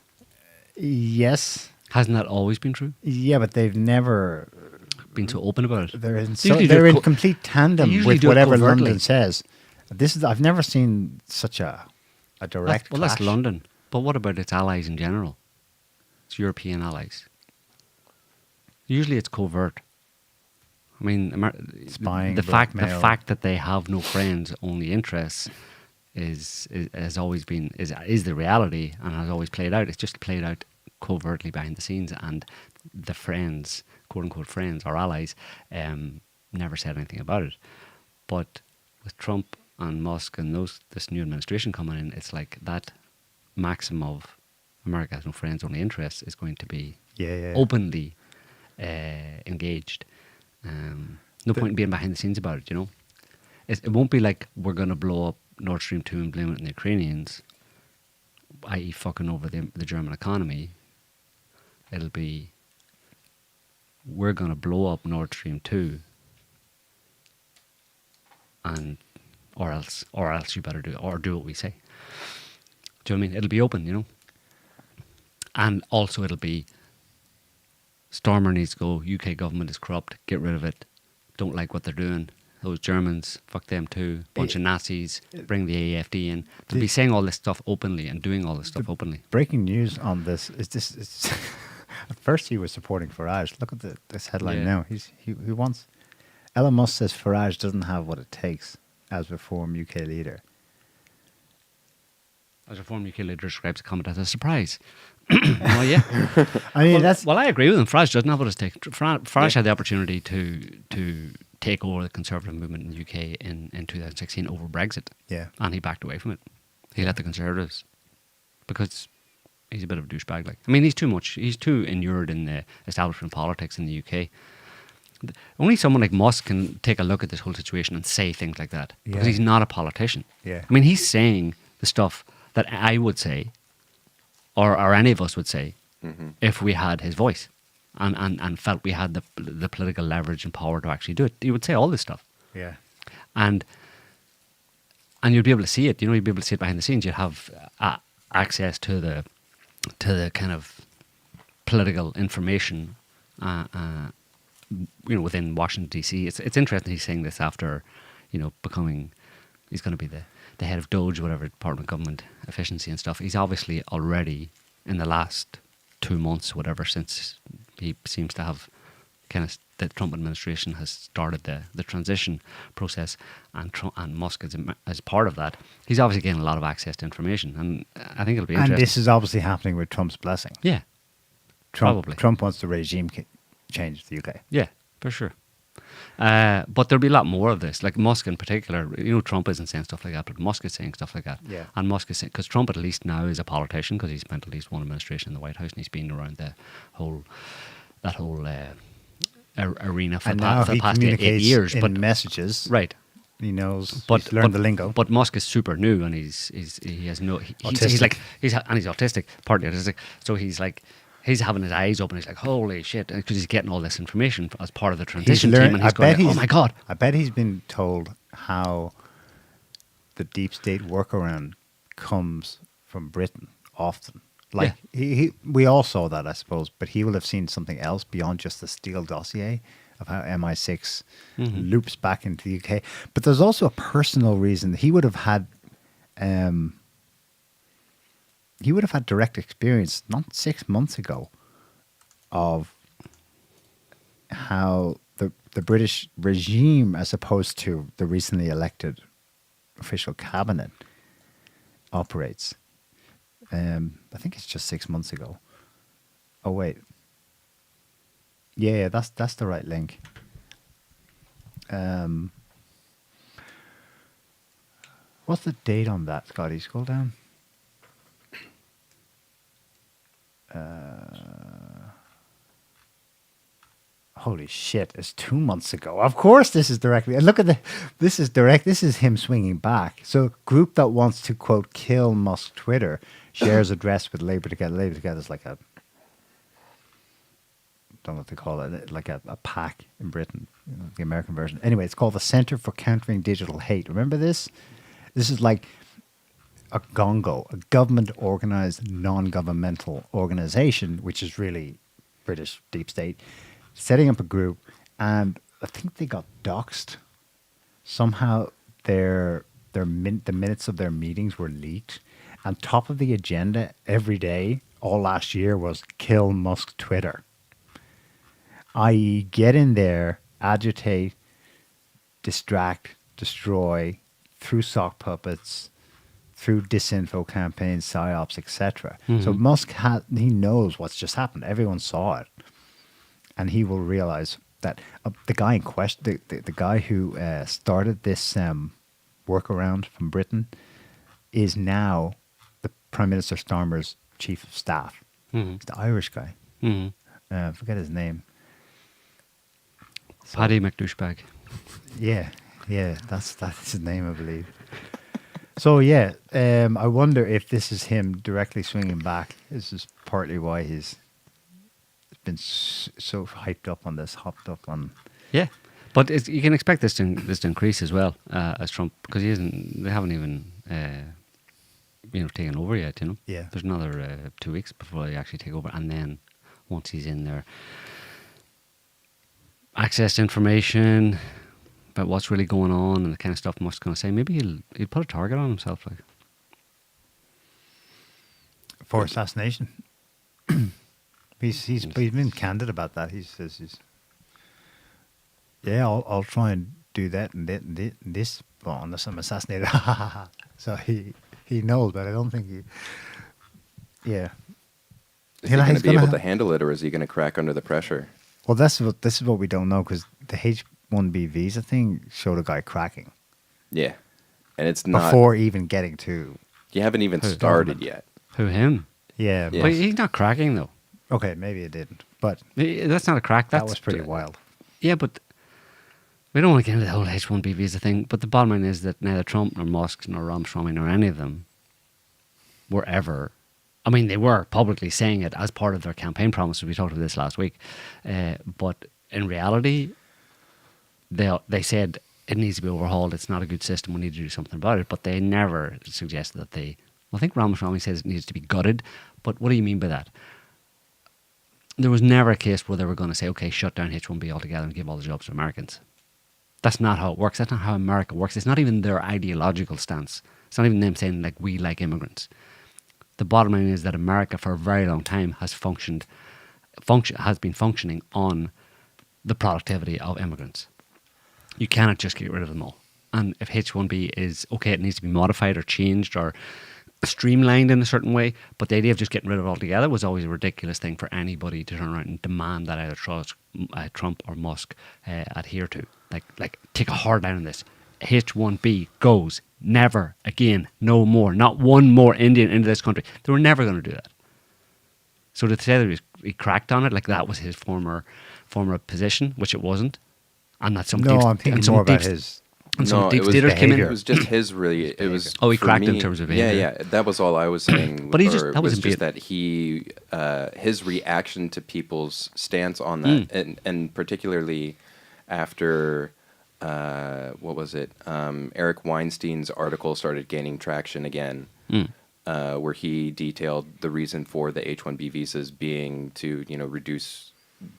Yes. Hasn't that always been true? Yeah, but they've never been so open about it. They're in, Usually they're do it in complete tandem usually with do it whatever covertly. London says. I've never seen such a direct Well, that's clash. London. But what about its allies in general? Its European allies. Usually it's covert. I mean, Spying, the blackmail. fact that they have no friends, only interests, has always been is the reality, and has always played out. It's just played out covertly behind the scenes, and the friends, quote unquote friends or allies, never said anything about it. But with Trump and Musk and this new administration coming in, it's like that maxim of America has no friends, only interests is going to be openly engaged. No point in being behind the scenes about it, you know. It won't be like we're going to blow up Nord Stream 2 and blame it on the Ukrainians. i.e. fucking over the German economy, it'll be, we're going to blow up Nord Stream 2, and or else you better do what we say. Do you know what I mean? It'll be open, you know. And also it'll be, Stormer needs to go, UK government is corrupt, get rid of it, don't like what they're doing, those Germans, fuck them too, bunch of Nazis, bring the AFD in. They'll be saying all this stuff openly and doing all this stuff openly. Breaking news on this is this. It's at first he was supporting Farage. Look at this headline now. He wants. Elon Musk says Farage doesn't have what it takes as Reform UK leader. As Reform UK leader describes the comment as a surprise. Well, yeah. I mean, well, I agree with him. Farage doesn't have what it takes. Farage had the opportunity to take over the Conservative movement in the UK in 2016 over Brexit. Yeah. And he backed away from it. He let the Conservatives, because he's a bit of a douchebag. Like, I mean, he's too inured in the establishment politics in the UK. Only someone like Musk can take a look at this whole situation and say things like that, because he's not a politician. Yeah. I mean, he's saying the stuff that I would say, or any of us would say, if we had his voice and felt we had the political leverage and power to actually do it. He would say all this stuff. Yeah. And you'd be able to see it. You know, you'd be able to see it behind the scenes. You'd have access to the kind of political information, you know, within Washington D.C. It's interesting he's saying this after, you know, he's going to be the head of DOGE, whatever, Department of Government Efficiency and stuff. He's obviously already, in the last 2 months, whatever, since he seems to have the Trump administration has started the transition process, and Musk as part of that, he's obviously getting a lot of access to information, and I think it'll be interesting. And this is obviously happening with Trump's blessing. Yeah, probably. Trump wants the regime change the UK. Yeah, for sure. But there'll be a lot more of this. Like Musk in particular, you know, Trump isn't saying stuff like that, but Musk is saying stuff like that. Yeah. And Musk is saying, because Trump at least now is a politician, because he spent at least one administration in the White House, and he's been around that whole arena for the past 8 years. In messages, right? He knows. He's learned the lingo. But Musk is super new, and he has no. He's autistic, partly autistic. So he's having his eyes open. He's like, holy shit, because he's getting all this information as part of the transition team, and he's going, oh my god. I bet he's been told how the deep state workaround comes from Britain often. Like we all saw that, I suppose, but he will have seen something else beyond just the Steele dossier of how MI6 loops back into the UK. But there's also a personal reason. He would have had direct experience, not 6 months ago, of how the British regime, as opposed to the recently elected official cabinet, operates. I think it's just 6 months ago. Oh wait, yeah, that's the right link. What's the date on that, Scotty? Scroll down. Holy shit, it's 2 months ago. Of course this is directly. Look at this is direct. This is him swinging back. So group that wants to, quote, kill Musk Twitter shares address with Labour Together. Labour Together is like a, don't know what they call it, like a PAC in Britain, you know, the American version. Anyway, it's called the Centre for Countering Digital Hate. Remember this? This is like a gongo, a government-organised, non-governmental organisation, which is really British deep state, setting up a group, and I think they got doxxed. Somehow the minutes of their meetings were leaked, and top of the agenda every day, all last year, was kill Musk Twitter. I.e., get in there, agitate, distract, destroy, through sock puppets, through disinfo campaigns, psy-ops, etc. So Musk he knows what's just happened. Everyone saw it, and he will realize that the guy in question, the guy who started this workaround from Britain, is now the Prime Minister Starmer's chief of staff. He's the Irish guy. I forget his name. Paddy McDouchebag. Yeah, that's his name, I believe. So yeah, I wonder if this is him directly swinging back. This is partly why he's been so hyped up on this, hopped up on. Yeah, but you can expect this to increase as well as Trump, because they haven't even taken over yet. Yeah. There's another 2 weeks before they actually take over, and then once he's in there, access to information about what's really going on and the kind of stuff Musk's going to say. Maybe he'll put a target on himself, like. For assassination. he's been candid about that. He says I'll try and do that and this, well, unless I'm assassinated. So he knows, but I don't think he. Yeah. Is he going to be able to handle it, or is he going to crack under the pressure? Well, this is what we don't know, because the H-1B visa thing showed a guy cracking. Yeah, and it's not before even getting to. You haven't even started yet. Who, him? Yeah, Yeah. But he's not cracking though. Okay, maybe it didn't, but That's not a crack. that was pretty wild. Yeah, but we don't want to get into the whole H-1B visa thing. But the bottom line is that neither Trump nor Musk nor Ramaswamy nor any of them were ever. I mean, they were publicly saying it as part of their campaign promise. We talked about this last week, but in reality, they said it needs to be overhauled. It's not a good system. We need to do something about it. But they never suggested that they. Well, I think Ramaswamy says it needs to be gutted. But what do you mean by that? There was never a case where they were going to say, okay, shut down H-1B altogether and give all the jobs to Americans. That's not how it works. That's not how America works. It's not even their ideological stance. It's not even them saying, like, we like immigrants. The bottom line is that America, for a very long time, has been functioning on the productivity of immigrants. You cannot just get rid of them all. And if H-1B is, okay, it needs to be modified or changed or streamlined in a certain way, but the idea of just getting rid of it altogether was always a ridiculous thing for anybody to turn around and demand that either Trump or Musk adhere to. Like take a hard line on this. H-1B goes. Never again. No more. Not one more Indian into this country. They were never going to do that. So to say that he cracked on it, like that was his former position, which it wasn't, and that some I'm thinking more about his. And some deep staters came in. It was just his really. It was. He cracked in terms of behavior. Yeah. That was all I was saying. But that was just that he, his reaction to people's stance on that, and particularly after, what was it? Eric Weinstein's article started gaining traction again, where he detailed the reason for the H-1B visas being to reduce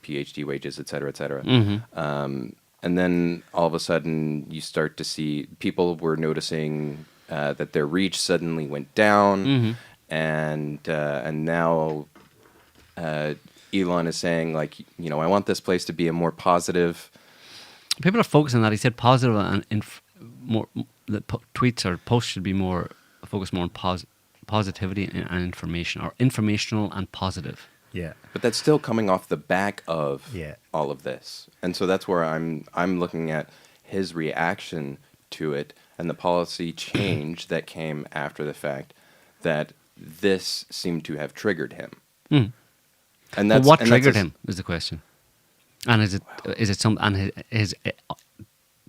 PhD wages, et cetera, et cetera. And then all of a sudden, you start to see people were noticing that their reach suddenly went down, and now Elon is saying, like, I want this place to be a more positive. People are focusing on that. He said positive and more. The tweets or posts should be more focused more on positivity and information, or informational and positive. Yeah. But that's still coming off the back of all of this. And so that's where I'm looking at his reaction to it and the policy change that came after the fact, that this seemed to have triggered him. And that's what triggered him is the question. And is it some, and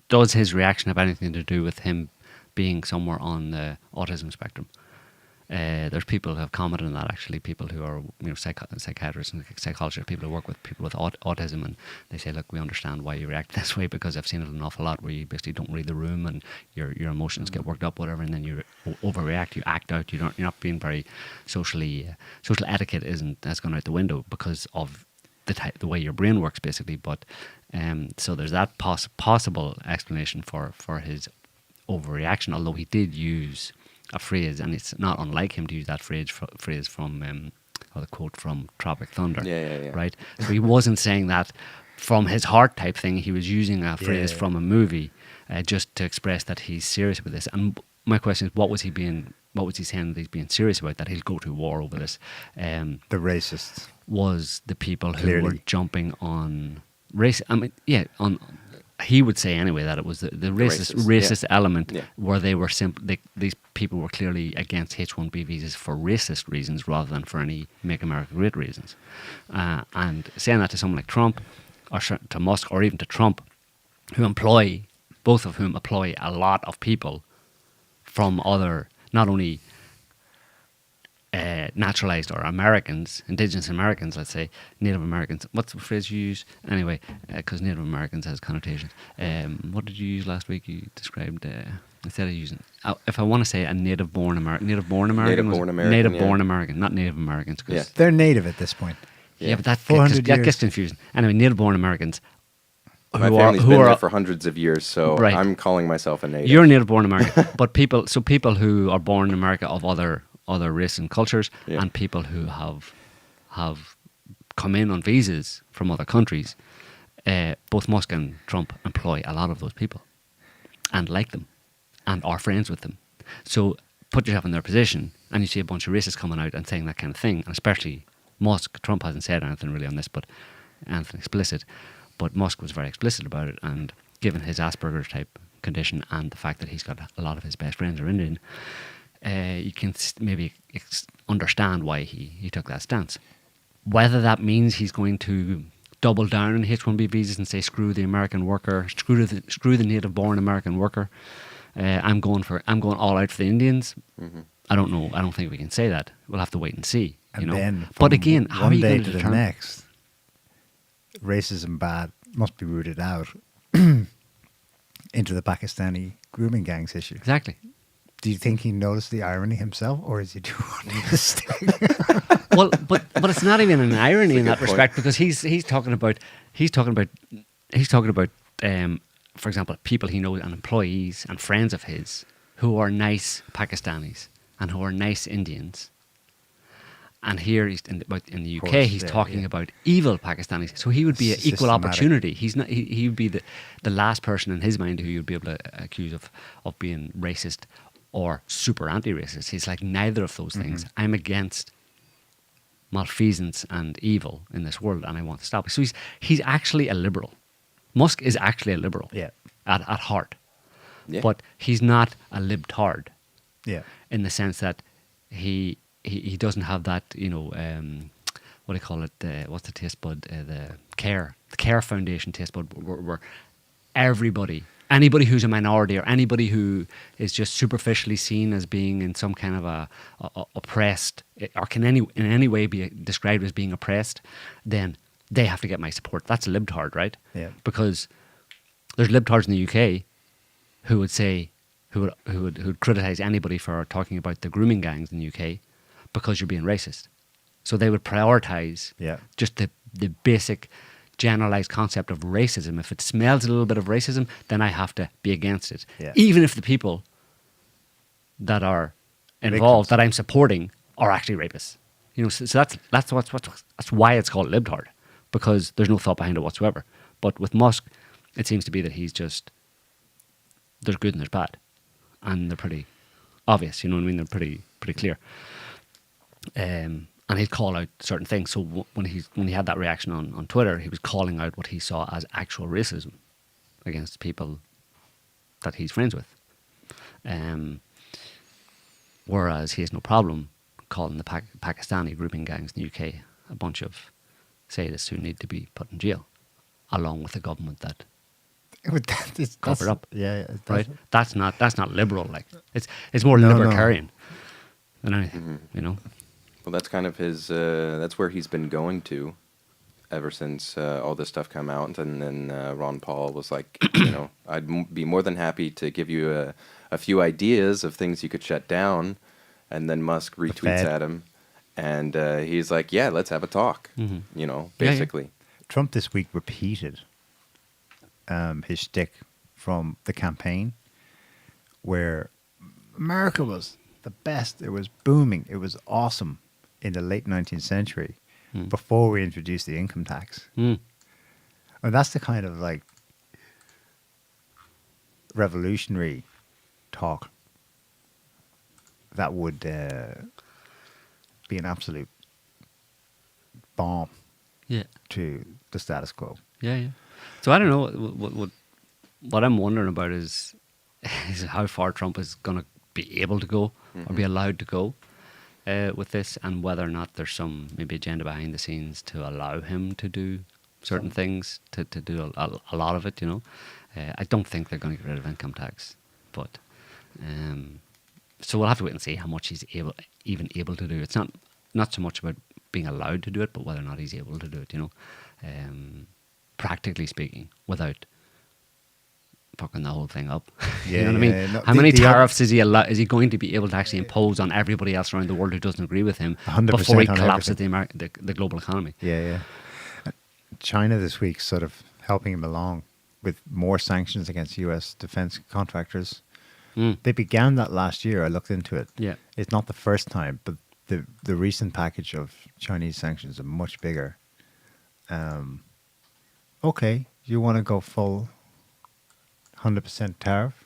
does his reaction have anything to do with him being somewhere on the autism spectrum? There's people who have commented on that, actually, people who are psychiatrists and psychologists, people who work with people with autism, and they say, look, we understand why you react this way, because I've seen it an awful lot where you basically don't read the room and your emotions get worked up, whatever, and then you overreact, you act out, you're not being very social etiquette that's gone out the window because of the way your brain works, basically. But so there's that possible explanation for his overreaction, although he did use a phrase, and it's not unlike him to use that phrase from or the quote from Tropic Thunder. Yeah. Right? So he wasn't saying that from his heart type thing. He was using a phrase from a movie just to express that he's serious about this. And my question is, what was he saying that he's being serious about, that he'll go to war over this? The racists. Was the people who were jumping on race. I mean, he would say anyway that it was the racist element where they were these people were clearly against H-1B visas for racist reasons rather than for any Make America Great reasons. And saying that to someone like Trump, or to Musk, or even to Trump, both of whom employ a lot of people from other, not only naturalized or Americans, indigenous Americans, let's say, Native Americans. What's the phrase you use? Anyway, because Native Americans has connotations. What did you use last week? You described, instead of using, if I want to say a native-born American, Native-born American, native-born yeah. American, not Native Americans. 'Cause Yeah. They're native at this point. yeah, but that 400 that gets years. confusing. Anyway, native-born Americans. My who family's who been are, there for hundreds of years, so Right. I'm calling myself a native. You're a native-born American, but people who are born in America of other races and cultures, Yeah. and people who have come in on visas from other countries, both Musk and Trump employ a lot of those people, and like them, and are friends with them. So put yourself in their position, and you see a bunch of racists coming out and saying that kind of thing, and especially Musk. Trump hasn't said anything really on this, but anything explicit. But Musk was very explicit about it, and given his Asperger's type condition and the fact that he's got a lot of his best friends are Indian, you can maybe understand why he took that stance. Whether that means he's going to double down on H-1B visas and say screw the American worker, screw the native-born American worker, I'm going all out for the Indians. Mm-hmm. I don't know. I don't think we can say that. We'll have to wait and see. And you know? then, But from again, how are one you day going to the determine? next, racism bad must be rooted out into the Pakistani grooming gangs issue. Exactly. Do you think he noticed the irony himself, or is he doing this thing? Well, but it's not even an irony in good that point. respect, because he's talking about for example, people he knows and employees and friends of his who are nice Pakistanis and who are nice Indians. And here he's in the UK, course, he's yeah, talking yeah. about evil Pakistanis. So he would be an equal Systematic. opportunity. He's not. He would be the last person in his mind who you'd be able to accuse of being racist or super anti-racist. He's like neither of those things. I'm against malfeasance and evil in this world, and I want to stop it. So he's actually a liberal. Musk is actually a liberal. Yeah. At heart, Yeah. but he's not a libtard. Yeah. In the sense that he doesn't have that, what do you call it? What's the taste bud? The Care Foundation taste bud, where anybody who's a minority or anybody who is just superficially seen as being in some kind of a oppressed, or can in any way be described as being oppressed, then they have to get my support. That's a libtard, right? Yeah. Because there's libtards in the UK who would say, who would criticize anybody for talking about the grooming gangs in the UK because you're being racist. So they would prioritize Yeah. just the basic generalized concept of racism. If it smells a little bit of racism, then I have to be against it. Yeah. Even if the people that are involved, Victims. that I'm supporting, are actually rapists. So that's why it's called libtard, because there's no thought behind it whatsoever. But with Musk, it seems to be that he's just, there's good and there's bad, and they're pretty obvious. You know what I mean? They're pretty clear. And he'd call out certain things. So when he had that reaction on Twitter, he was calling out what he saw as actual racism against people that he's friends with. Whereas he has no problem calling the Pakistani grooming gangs in the UK a bunch of sadists who need to be put in jail, along with the government that cover it up. Yeah, Right? That's not liberal. Like it's more No, no. libertarian than anything. Well, that's kind of his. That's where he's been going to, ever since all this stuff came out. And then Ron Paul was like, I'd be more than happy to give you a few ideas of things you could shut down. And then Musk retweets Fed. at him, and he's like, "Yeah, let's have a talk." Basically. Trump this week repeated his shtick from the campaign, where America was the best. It was booming. It was awesome in the late 19th century, before we introduced the income tax. And that's the kind of like revolutionary talk that would be an absolute bomb Yeah. to the status quo. Yeah. So I don't know. What I'm wondering about is how far Trump is going to be able to go or be allowed to go with this, and whether or not there's some maybe agenda behind the scenes to allow him to do certain things, to do a lot of it. I don't think they're going to get rid of income tax, but So we'll have to wait and see how much he's even able to do. It's not so much about being allowed to do it, but whether or not he's able to do it. Practically speaking, without fucking the whole thing up. You know what I mean? No, How many tariffs is he going to be able to actually impose on everybody else around the world who doesn't agree with him 100% before he on collapses the global economy? Yeah. China this week sort of helping him along with more sanctions against U.S. defense contractors. They began that last year. I looked into it. Yeah. It's not the first time, but the recent package of Chinese sanctions are much bigger. Okay, you want to go full 100% tariff?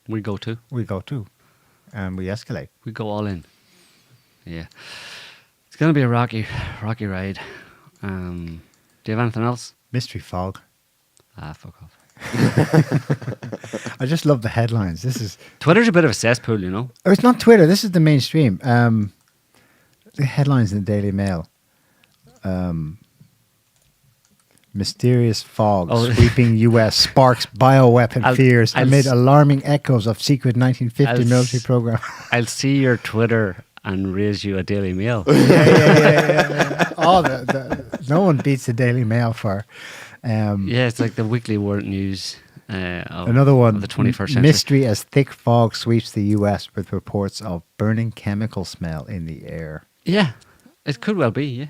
We go too. We go too. And we escalate. We go all in. Yeah. It's going to be a rocky ride. Do you have anything else? Mystery fog. Fuck off. I just love the headlines. This is... Twitter's a bit of a cesspool, you know? Oh, it's not Twitter. This is the mainstream. The headlines in the Daily Mail. Mysterious fog sweeping U.S. sparks bioweapon fears amid alarming echoes of secret 1950 military program. I'll see your Twitter and raise you a Daily Mail. Yeah. Oh, no one beats the Daily Mail for... yeah, it's like the weekly world news another one, of the 21st century. Mystery as thick fog sweeps the U.S. with reports of burning chemical smell in the air. Yeah, it could well be, yeah.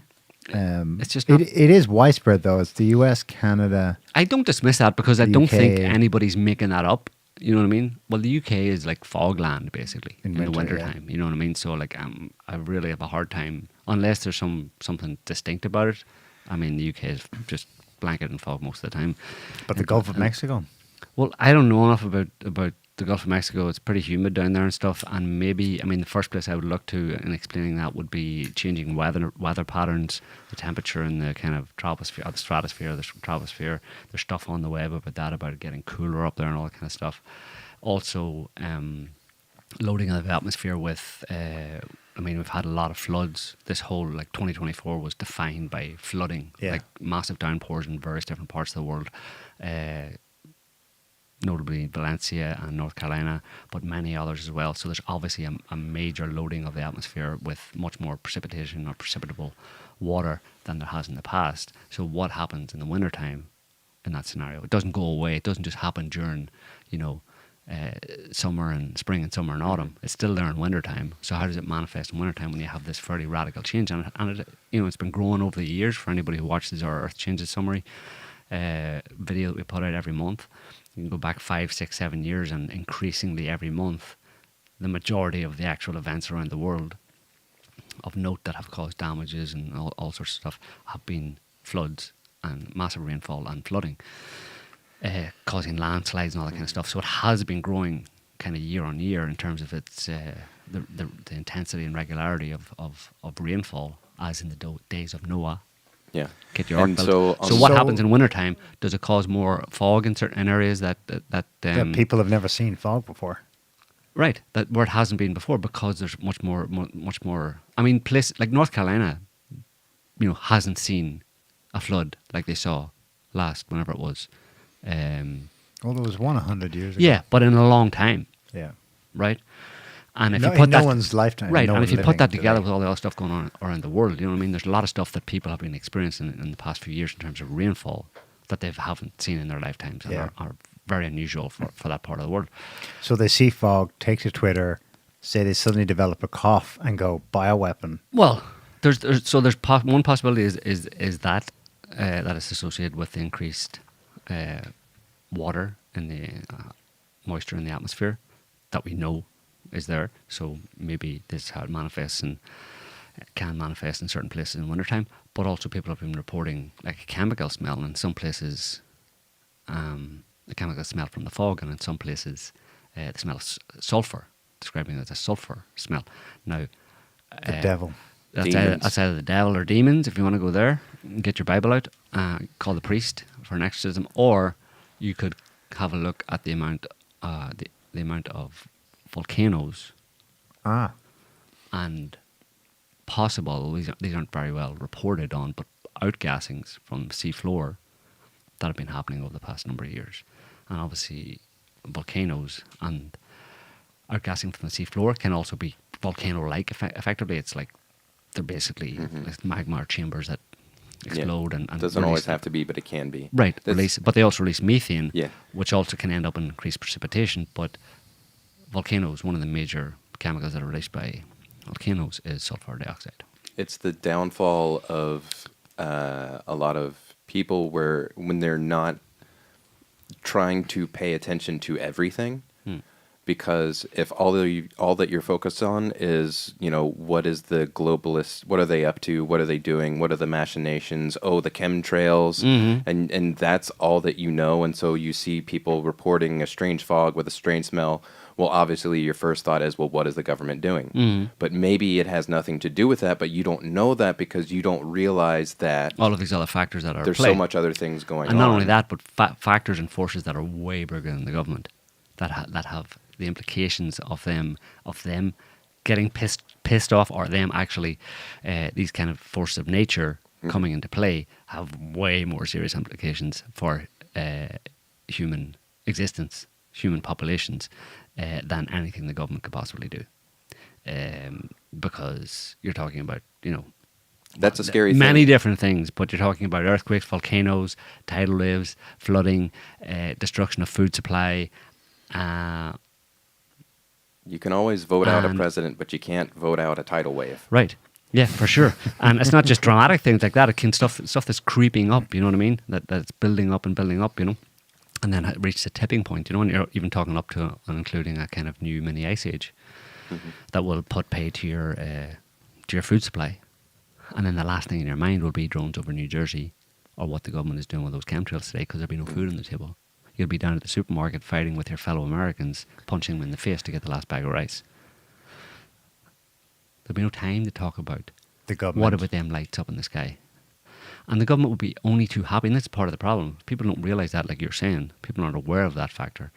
It's just not, it is widespread though. It's the US, Canada. I don't dismiss that because I the don't UK. think anybody's making that up. You know what I mean? Well, the UK is like fog-land basically in the winter time. You know what I mean? So like I really have a hard time unless there's something distinct about it. I mean, the UK is just blanket and fog most of the time. But the Gulf of Mexico. Well, I don't know enough about the Gulf of Mexico. It's pretty humid down there and stuff. And maybe, I mean, the first place I would look to in explaining that would be changing weather patterns, the temperature in the kind of troposphere, the stratosphere, the troposphere. There's stuff on the web about that, about it getting cooler up there and all that kind of stuff. Also, loading of the atmosphere with, I mean, we've had a lot of floods. This whole, like, 2024 was defined by flooding, like massive downpours in various different parts of the world. Notably Valencia and North Carolina, but many others as well. So there's obviously a major loading of the atmosphere with much more precipitation or precipitable water than there has in the past. So what happens in the wintertime in that scenario? It doesn't go away. It doesn't just happen during, summer and spring and summer and autumn. It's still there in wintertime. So how does it manifest in wintertime when you have this fairly radical change? And it, it's been growing over the years for anybody who watches our Earth Changes Summary video that we put out every month. You can go back 5, 6, 7 years, and increasingly every month, the majority of the actual events around the world of note that have caused damages and all sorts of stuff have been floods and massive rainfall and flooding, causing landslides and all that kind of stuff. So it has been growing kind of year on year in terms of its the intensity and regularity of rainfall, as in the days of Noah. Yeah. Get your ark built. So what happens in wintertime? Does it cause more fog in certain areas that people have never seen fog before? Right, that where it hasn't been before, because there's much more. I mean, places like North Carolina, hasn't seen a flood like they saw last, whenever it was. Well, there was one 100 years ago. Yeah, but in a long time. Yeah. Right. And if you put no one's lifetime, right, no and one's if you put that living together today. with all the other stuff going on around the world, you know what I mean? There's a lot of stuff that people have been experiencing in the past few years in terms of rainfall that they haven't seen in their lifetimes and are very unusual for that part of the world. So they see fog, take to Twitter, say they suddenly develop a cough and go bioweapon. Well, there's one possibility is that that is associated with the increased water in the moisture in the atmosphere that we know is there. So maybe this is how it manifests and can manifest in certain places in wintertime. But also people have been reporting like a chemical smell in some places, a chemical smell from the fog, and in some places the smell of sulfur, describing it as a sulfur smell. Now, The devil. That's either the devil or demons. If you want to go there, get your Bible out, call the priest for an exorcism, or you could have a look at the amount of volcanoes and possible, these aren't very well reported on, but outgassings from the sea floor that have been happening over the past number of years. And obviously volcanoes and outgassing from the seafloor can also be volcano-like. Effectively, it's like they're basically like magma chambers that explode and doesn't release always have to be, but it can be. right. But they also release methane, Yeah. which also can end up in increased precipitation. But volcanoes, one of the major chemicals that are released by volcanoes is sulfur dioxide. It's the downfall of a lot of people when they're not trying to pay attention to everything. Because if all that you're focused on is, what is the globalists, what are they up to, what are they doing, what are the machinations, the chemtrails, and that's all that you know, and so you see people reporting a strange fog with a strange smell. Well, obviously your first thought is, well, what is the government doing? But maybe it has nothing to do with that, but you don't know that because you don't realize that all of these other factors that are there's at play. so much other things going on. And not only that, but factors and forces that are way bigger than the government that have the implications of them getting pissed off, or them actually these kind of forces of nature coming into play have way more serious implications for human existence, human populations, than anything the government could possibly do. Because you're talking about, that's a scary thing. Many different things, but you're talking about earthquakes, volcanoes, tidal waves, flooding, destruction of food supply. You can always vote out a president, but you can't vote out a tidal wave. Right. Yeah, for sure. And it's not just dramatic things like that. It can stuff that's creeping up, you know what I mean? That's building up, and then it reaches a tipping point, and you're even talking up to and including a kind of new mini ice age that will put pay to your food supply. And then the last thing in your mind will be drones over New Jersey, or what the government is doing with those chemtrails today, because there'll be no food on the table. You'll be down at the supermarket fighting with your fellow Americans, punching them in the face to get the last bag of rice. There'll be no time to talk about The government. what about them lights up in the sky. And the government would be only too happy, and that's part of the problem. People don't realise that, like you're saying. People aren't aware of that factor.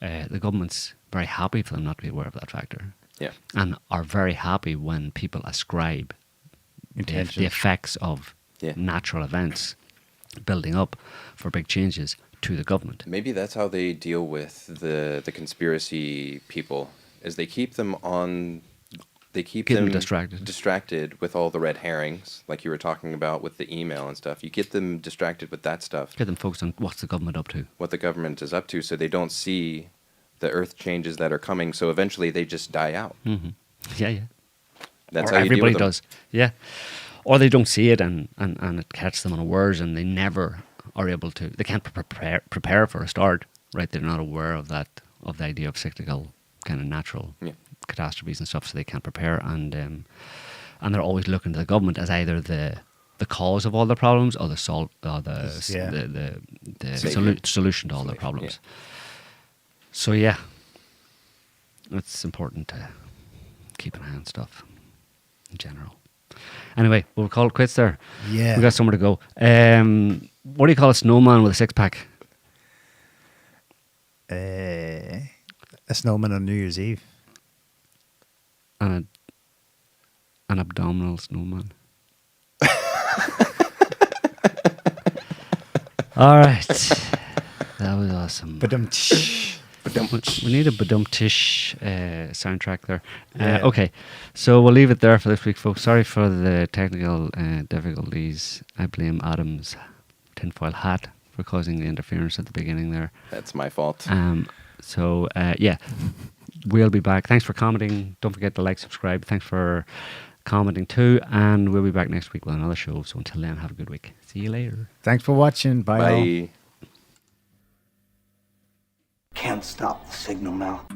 The government's very happy for them not to be aware of that factor. Yeah. And are very happy when people ascribe the effects of natural events building up for big changes to the government. Maybe that's how they deal with the conspiracy people, is they keep them distracted with all the red herrings, like you were talking about with the email and stuff. You get them distracted with that stuff. Get them focused on what's the government up to. What the government is up to, so they don't see the earth changes that are coming, so eventually they just die out. Mm-hmm. Yeah. That's or how you deal everybody with them. does. Yeah. Or they don't see it and it catches them unawares, and they never are able to. They can't prepare for a start, right? They're not aware of that, of the idea of cyclical kind of natural catastrophes and stuff, so they can't prepare, and they're always looking to the government as either the cause of all their problems or the solution to all their problems. Yeah. So yeah, it's important to keep an eye on stuff in general. Anyway, we'll call it quits there. Yeah. We got somewhere to go. What do you call a snowman with a six-pack? A snowman on New Year's Eve. An abdominal snowman. All right. That was awesome. We need a badum-tish soundtrack there. Okay, so we'll leave it there for this week, folks. Sorry for the technical difficulties. I blame Adam's tinfoil hat for causing the interference at the beginning there. That's my fault. So, we'll be back. Thanks for commenting. Don't forget to like, subscribe. Thanks for commenting too. And we'll be back next week with another show. So until then, have a good week. See you later. Thanks for watching. Bye. Bye. Can't stop the signal now.